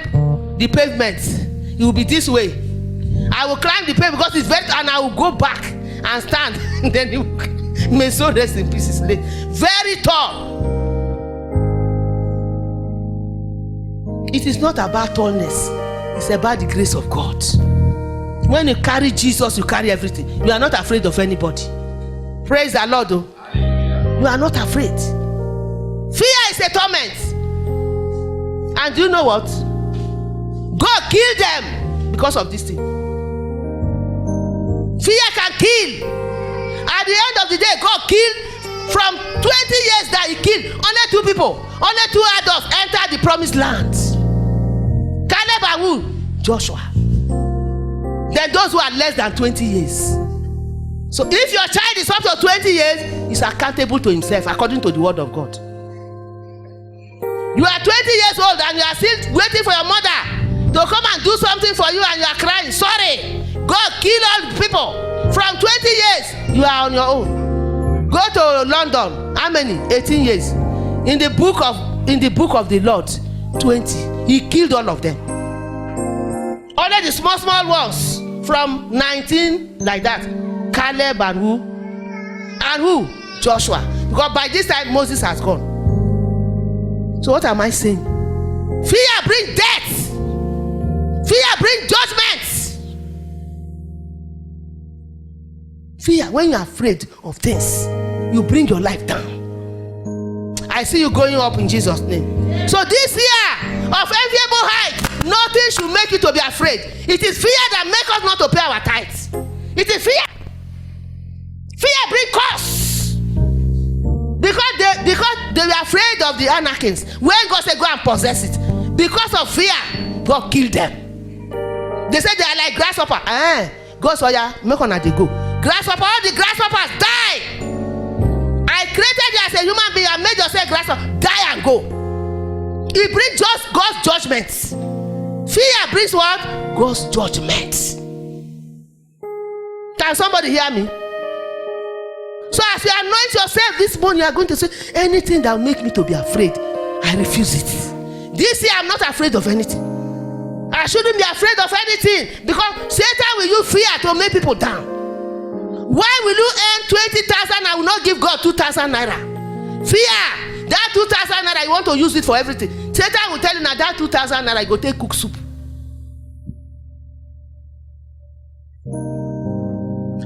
the pavement. He will be this way. I will climb the pavement because it's very, and I will go back and stand. And then he may so rest in pieces. Very tall. It is not about tallness. It's about the grace of God. When you carry Jesus, you carry everything. You are not afraid of anybody. Praise the Lord. Though. You are not afraid. Fear is a torment. And do you know what? God killed them because of this thing. Fear can kill. At the end of the day, God killed. From 20 years that he killed, only two people, only two adults entered the promised land. Caleb and who? Joshua. Then those who are less than 20 years. So if your child is up to 20 years, he's accountable to himself according to the word of God. You are 20 years old and you are still waiting for your mother to come and do something for you and you are crying. Sorry. God killed all the people. From 20 years, you are on your own. Go to London. How many? 18 years. In the book of the Lord, 20. He killed all of them. Only the small ones from 19 like that. Caleb and who? And who? Joshua. Because by this time Moses has gone. So what am I saying? Fear brings death. Fear brings judgment. Fear, when you are afraid of things, you bring your life down. I see you going up in Jesus' name. So this year of enviable height, nothing should make you to be afraid. It is fear that makes us not to pay our tithes. It is fear. Fear brings curse. Because they were afraid of the Anakims. When God said go and possess it, because of fear, God killed them. They said they are like grasshopper. God saw ya, make on they go. Grasshopper, all the grasshoppers die. I created you as a human being and made yourself grasshopper. Die and go. It brings just God's judgment. Fear brings what? God's judgment. Can somebody hear me? So as you anoint yourself this morning, you are going to say, anything that will make me to be afraid, I refuse it. This year I'm not afraid of anything. I shouldn't be afraid of anything because Satan will use fear to make people down. Why will you earn 20,000 and will not give God 2,000 naira? Fear. That 2,000 naira, you want to use it for everything. Satan will tell you now that 2,000 naira, you go take cook soup.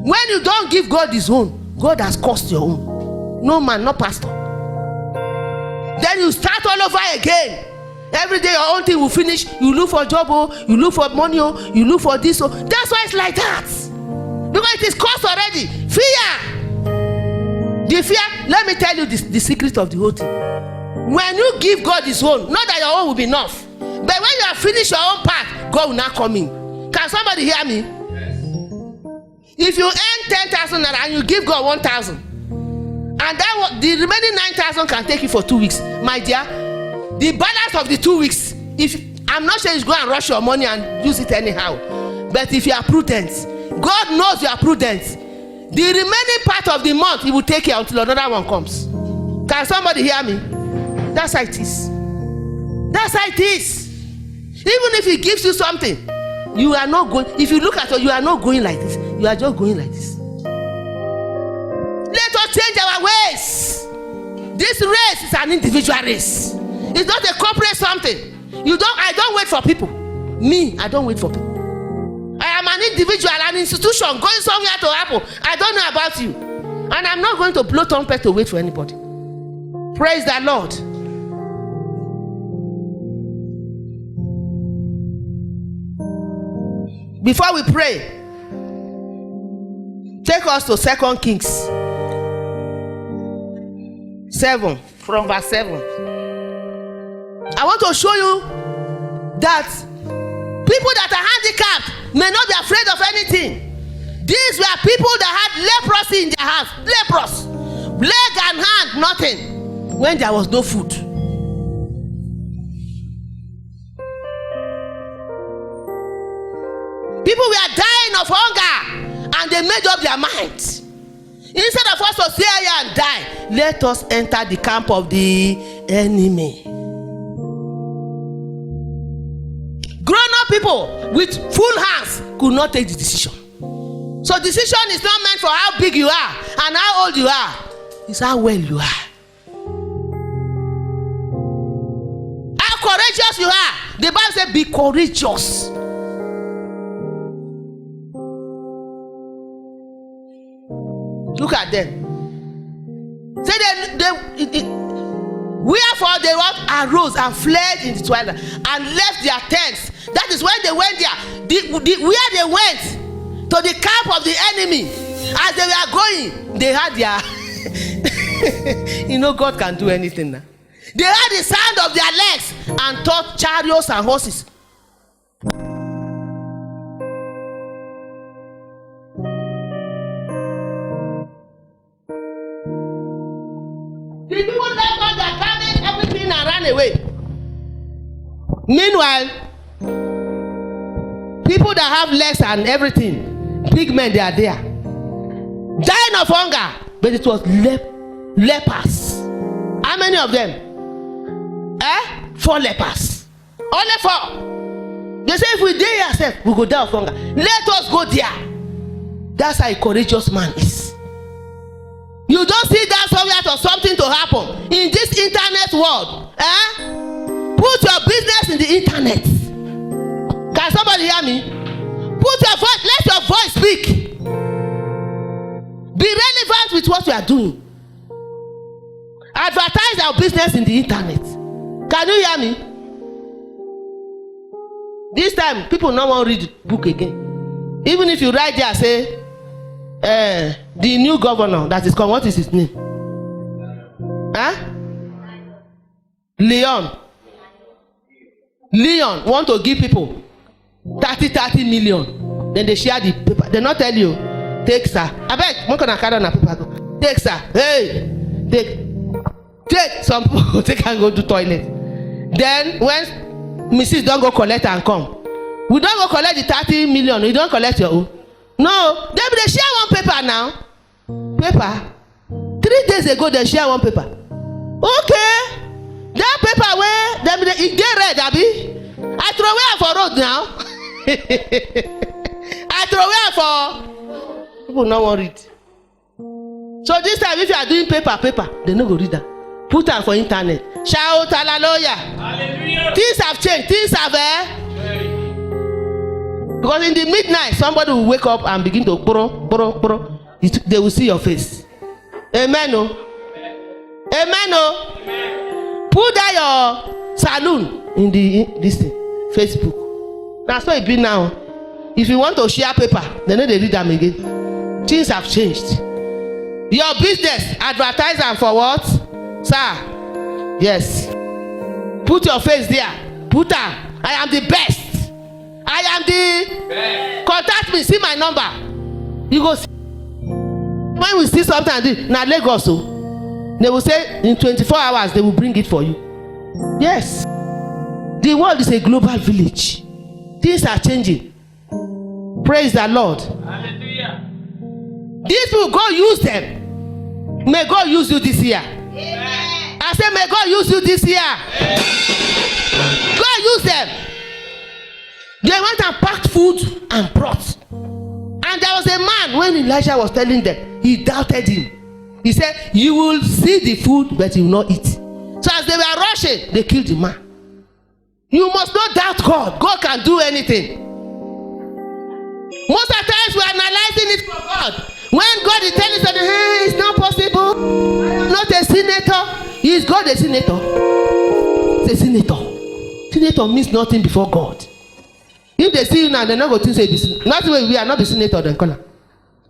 When you don't give God his own, God has cost your own. No man, no pastor. Then you start all over again. Every day your own thing will finish. You look for job, you look for money, you look for this. That's why it's like that. Because it is cost already. Fear. The fear, let me tell you the secret of the whole thing. When you give God his own, not that your own will be enough. But when you have finished your own part, God will not come in. Can somebody hear me? If you earn 10,000 naira and you give God 1,000, and that the remaining 9,000 can take you for 2 weeks, my dear, the balance of the 2 weeks, if I'm not saying you go and rush your money and use it anyhow, but if you are prudent, God knows you are prudent, the remaining part of the month he will take care until another one comes. Can somebody hear me? That's how it is. That's how it is. Even if he gives you something, you are not going. If you look at it, you are not going like this. You are just going like this. Let us change our ways. This race is an individual race. It's not a corporate something. I don't wait for people. Me, I don't wait for people. I am an individual, an institution going somewhere to happen. I don't know about you. And I'm not going to blow trumpet to wait for anybody. Praise the Lord. Before we pray, take us to 2 Kings 7, from verse 7. I want to show you that people that are handicapped may not be afraid of anything. These were people that had leprosy in their house. Leprous. Leg and hand, nothing. When there was no food. People were dying of hunger and they made up their minds. Instead of us to stay here and die, let us enter the camp of the enemy. Grown-up people with full hands could not take the decision. So decision is not meant for how big you are and how old you are. It's how well you are. How courageous you are. The Bible says be courageous. Look at them. Say wherefore they arose and fled in the twilight and left their tents. That is when they went there. Where they went to the camp of the enemy. As they were going, they had their. You know God can do anything now. They had the sound of their legs and thought chariots and horses. The people left on their garment, everything, and ran away. Meanwhile, people that have legs and everything, big men, they are there, dying of hunger. But it was lepers. How many of them? 4 lepers. Only 4. They say if we die ourselves, we go die of hunger. Let us go there. That's how a courageous man is. You don't sit down somewhere for something to happen in this internet world. Put your business in the internet. Can somebody hear me? Put your voice. Let your voice speak. Be relevant with what you are doing. Advertise our business in the internet. Can you hear me? This time, people no want to read the book again. Even if you write there, say, the new governor that is called, what is his name? Leon want to give people 30 million. Then they share the paper. They not tell you, take sir. I beg, one can carry on a paper. Go. Take sir. Hey, take some people. They can go to toilet. Then when Mrs. don't go collect and come, we don't go collect the 30 million. We don't collect your own. No, they share one paper now. Paper. 3 days ago they share one paper. Okay, that paper where it get red, Abi. I throw away for road now. I throw away for people no want read. So this time if you are doing paper, they no go read that. Put am for internet. Shout hallelujah. Hallelujah. Things have changed. Things have because in the midnight somebody will wake up and begin to boro. They will see your face. Amen. Oh. Amen. Oh. Put down your saloon in this thing, Facebook. That's what it be now. If you want to share paper, they know they read them again. Things have changed. Your business, advertise them for what? Sir. Yes. Put your face there. Put am. I am the best. I am the best. Contact me. See my number. You go see. When we see something, now Lagos, so they will say in 24 hours they will bring it for you. Yes. The world is a global village. Things are changing. Praise the Lord. Hallelujah. These people, God use them. May God use you this year. Amen. I say, may God use you this year. Amen. God use them. They went and packed food and brought. And there was a man, when Elijah was telling them, he doubted him. He said, you will see the food, but you will not eat. So as they were rushing, they killed the man. You must not doubt God. God can do anything. Most of the times we are analyzing it for God. When God is telling us that, hey, it's not possible. I am not a senator. Is God a senator? It's a senator. Senator means nothing before God. If they see you now, they're not going to say this. Not the way we are not the senator then corner.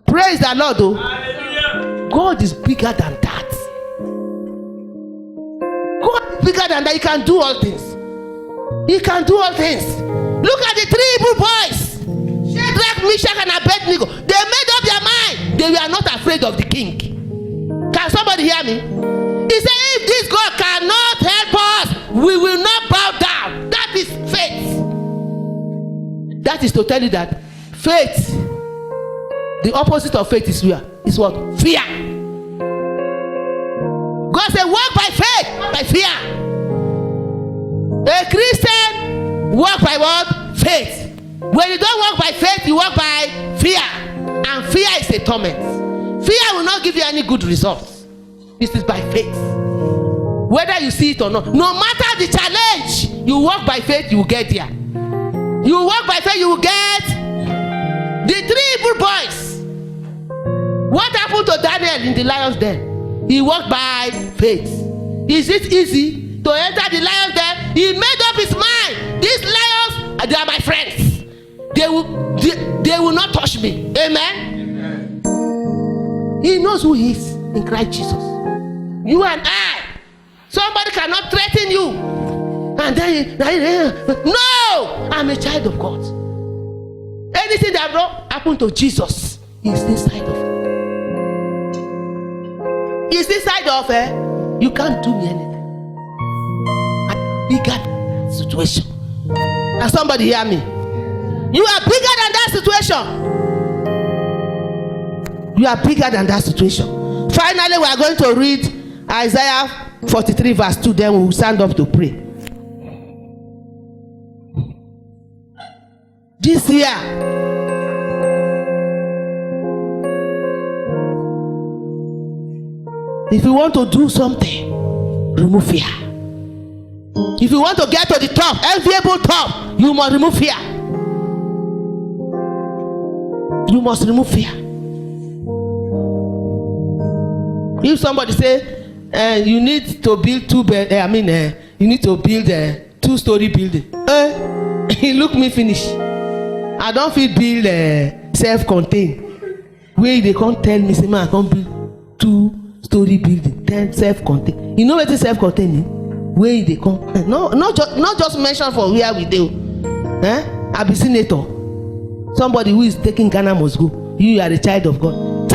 Praise the Lord, though. Hallelujah. God is bigger than that. God is bigger than that. He can do all things. He can do all things. Look at the 3 Hebrew boys. Shadrach, Meshach, and Abednego. They made up their mind. They were not afraid of the king. Can somebody hear me? He said, if this God cannot help us, we will not bow down. That is faith. That is to tell you that faith, the opposite of faith is fear. Is what? Fear. God said, walk by faith, by fear. A Christian walk by what? Faith. When you don't walk by faith, you walk by fear. And fear is a torment. Fear will not give you any good results. This is by faith. Whether you see it or not. No matter the challenge, you walk by faith, you will get there. You walk by faith, you will get the 3 Hebrew boys. What happened to Daniel in the lion's den? He walked by faith. Is it easy to enter the lion's den? He made up his mind. These lions, they are my friends. They will not touch me. Amen? He knows who he is in Christ Jesus. You and I. Somebody cannot threaten you. And then, no! I'm a child of God. Anything that happened to Jesus is inside of it. Is inside of it. You can't do me anything. Bigger than that situation. Can somebody hear me? You are bigger than that situation. You are bigger than that situation. Finally, we are going to read Isaiah 43 verse 2. Then we will stand up to pray. This year, if you want to do something, remove fear. If you want to get to the top, enviable top, you must remove fear. You must remove fear. If somebody say you need to build you need to build a 2-story building. He look me finish. I don't feel build self-contained. Where they can't tell me say man I can't build 2-story building, then self-contained. You know what is self-contained? Where they come? No, not just mention for where we do. I be senator. Somebody who is taking Ghana must go. You are a child of God.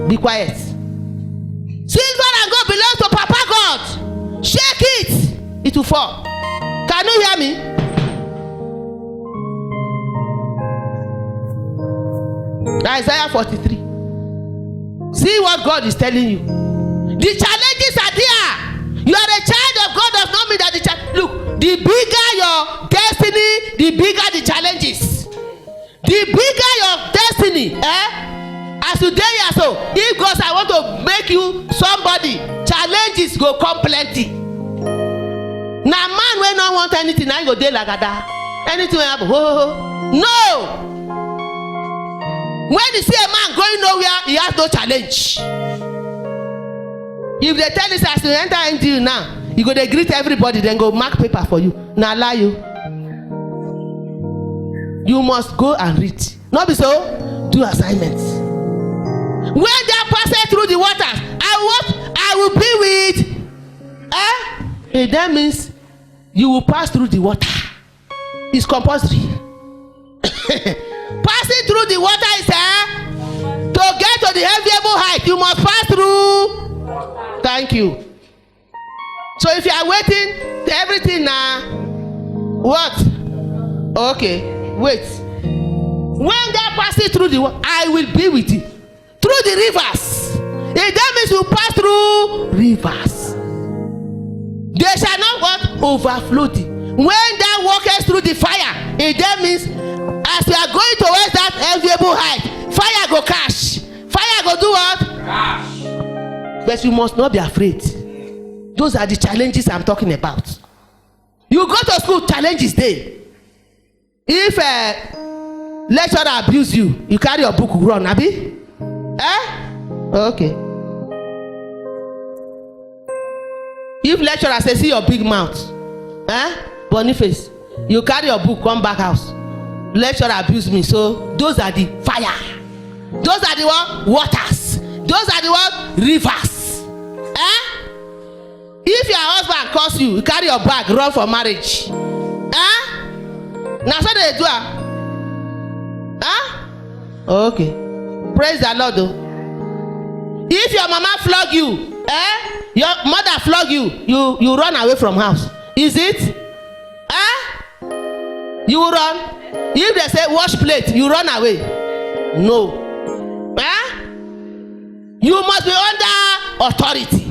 Be quiet. Silver and gold belongs to Papa God. Shake it, it will fall. Can you hear me? Isaiah 43. See what God is telling you. The challenges are there. You are a child of God does not mean that look, the bigger your destiny, the bigger the challenges. The bigger your destiny, as today you are so. If God I want to make you somebody, challenges go come plenty. Na man wey no want anything na go dey lagada. Anything wey happen, no. When you see a man going nowhere, he has no challenge. If they tell you as you enter NGO now, you go dey greet everybody, then go mark paper for you. Na lie you. You must go and read. No be so? Do assignments. When they pass through the waters, I will be with. That means you will pass through the water. It's compulsory. Passing through the water is to get to the enviable height. You must pass through. Thank you. So if you are waiting, everything now. What? Okay, wait. When they pass it through the water, I will be with you. Through the rivers. That means you pass through rivers. They shall not what? Overflow thee. When thou walkest through the fire, that means as you are going towards that enviable height, fire go catch. Fire go do what? Catch. But you must not be afraid. Those are the challenges I'm talking about. You go to school, challenges there. If a lecturer abuse you, you carry your book, run, abi? Okay. If lecturer say see your big mouth, Boniface, you carry your book, come back house. Lecturer abuse me, so those are the fire. Those are the what? Waters. Those are the what? Rivers. If your husband calls you, you carry your bag, run for marriage. Now so they do. Okay. Praise the Lord though. If your mama flog you, your mother flog you, you run away from house. Is it? You will run. If they say wash plate, you run away. No. You must be under authority.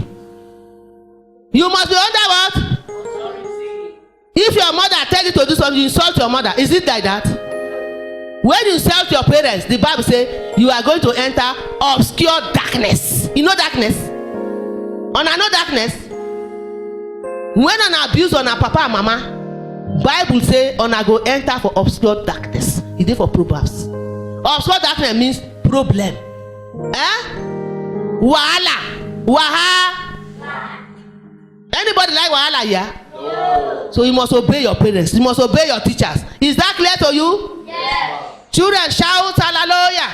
You must be under what? Authority. If your mother tell you to do something, you insult your mother. Is it like that? When you insult your parents, the Bible says you are going to enter obscure darkness. You know darkness? On I know darkness. When an abuse on a papa and mama, Bible say on I go enter for obscure darkness. It is for Proverbs. Obscure darkness means problem. Wahala. Anybody like wahala here? No. So you must obey your parents. You must obey your teachers. Is that clear to you? Yes. Children shout hallelujah.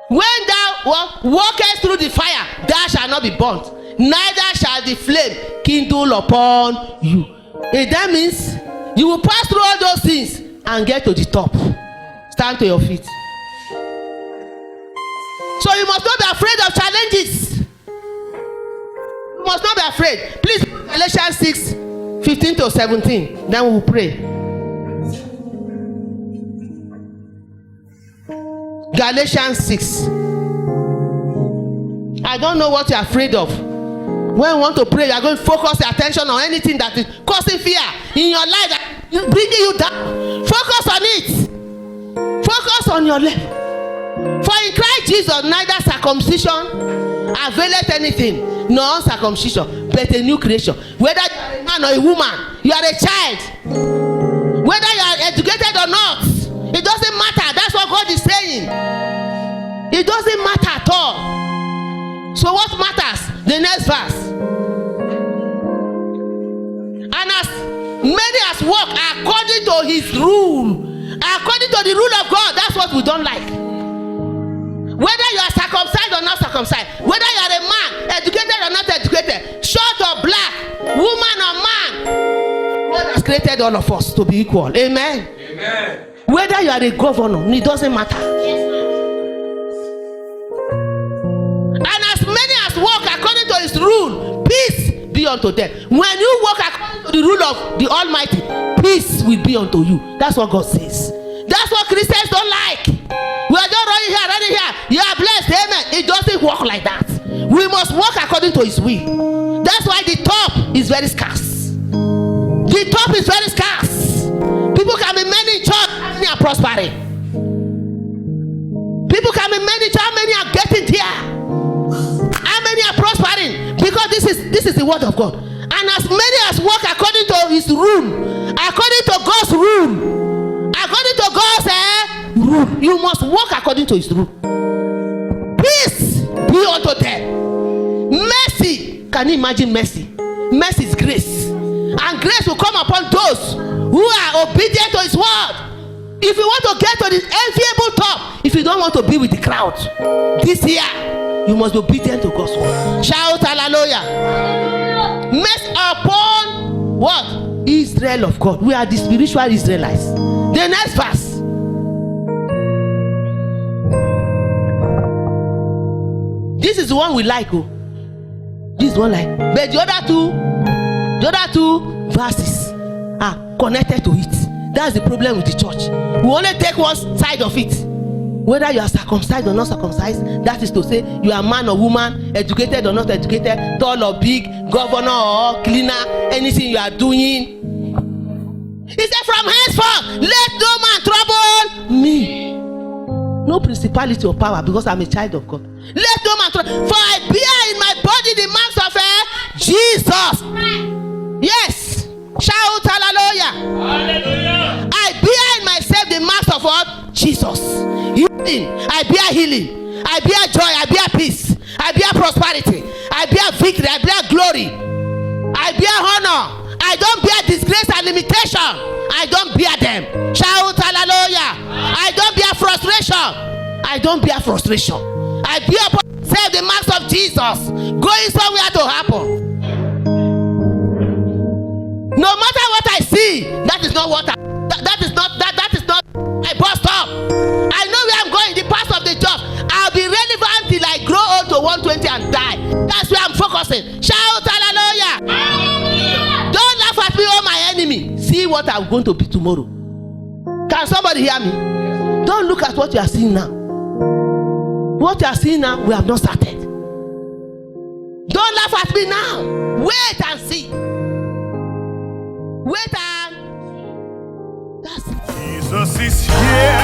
When thou walkest through the fire, thou shalt not be burnt, neither shall the flame kindle upon you. That means you will pass through all those things and get to the top. Stand to your feet. So you must not be afraid of challenges. You must not be afraid. Please, Galatians 6:15 to 17. Then we will pray. Galatians 6. I don't know what you're afraid of. When you want to pray, you are going to focus your attention on anything that is causing fear in your life, that is bringing you down. Focus on it. Focus on your life. For in Christ Jesus, neither circumcision availeth anything, nor uncircumcision, but a new creation. Whether you are a man or a woman, you are a child. Whether you are educated or not, it doesn't matter. That's what God is saying. It doesn't matter at all. So what matters? The next verse. And as many as walk according to his rule, according to the rule of God, that's what we don't like. Whether you are circumcised or not circumcised, whether you are a man, educated or not educated, short or black, woman or man, God has created all of us to be equal. Amen. Amen. Whether you are a governor, it doesn't matter. And as many as walk according to his rule, peace be unto them. When you walk according to the rule of the Almighty, peace will be unto you. That's what God says. That's what Christians don't like. We are just running here. You are blessed. Amen. It doesn't work like that. We must walk according to his will. That's why the top is very scarce. The top is very scarce. People can be many in church, many are prospering. People can be many in church, many are getting here. How many are prospering? Because this is the word of God. And as many as walk according to his rule, according to God's rule, according to God's rule, you must walk according to his rule. Peace be unto them. Mercy. Can you imagine mercy? Mercy is grace. And grace will come upon those who are obedient to his word. If you want to get to the enviable top, if you don't want to be with the crowd this year, you must be obedient to God's word. Shout hallelujah. Mercy upon what? Israel of God. We are the spiritual Israelites. The next verse. This is the one we like. Oh. This is one like. But the other two verses are connected to it. That's the problem with the church. We only take one side of it. Whether you are circumcised or not circumcised, that is to say, you are man or woman, educated or not educated, tall or big, governor or cleaner, anything you are doing. He said, from henceforth, let no man trouble me. No principality or power, because I'm a child of God. Let no man trouble, for I bear in my body the marks of Jesus. Yes. Shout hallelujah. Hallelujah. I bear in myself the marks of what? Jesus. Healing. I bear healing. I bear joy. I bear peace. I bear prosperity. I bear victory. I bear glory. I bear honor. I don't bear disgrace and limitation. I don't bear them. Shout hallelujah. I don't bear frustration. I don't bear frustration. I bear upon myself the marks of Jesus. Going somewhere to happen. No matter what I see, that is not what that is not my bus stop. I know where I'm going, the path of the job. I'll be relevant till I grow old to 120 and die. That's where I'm focusing. Shout hallelujah. Hallelujah. Don't laugh at me, oh my enemy. See what I'm going to be tomorrow. Can somebody hear me? Don't look at what you are seeing now. What you are seeing now, we have not started. Don't laugh at me now. Wait and see. Wait and that's it. Jesus is here.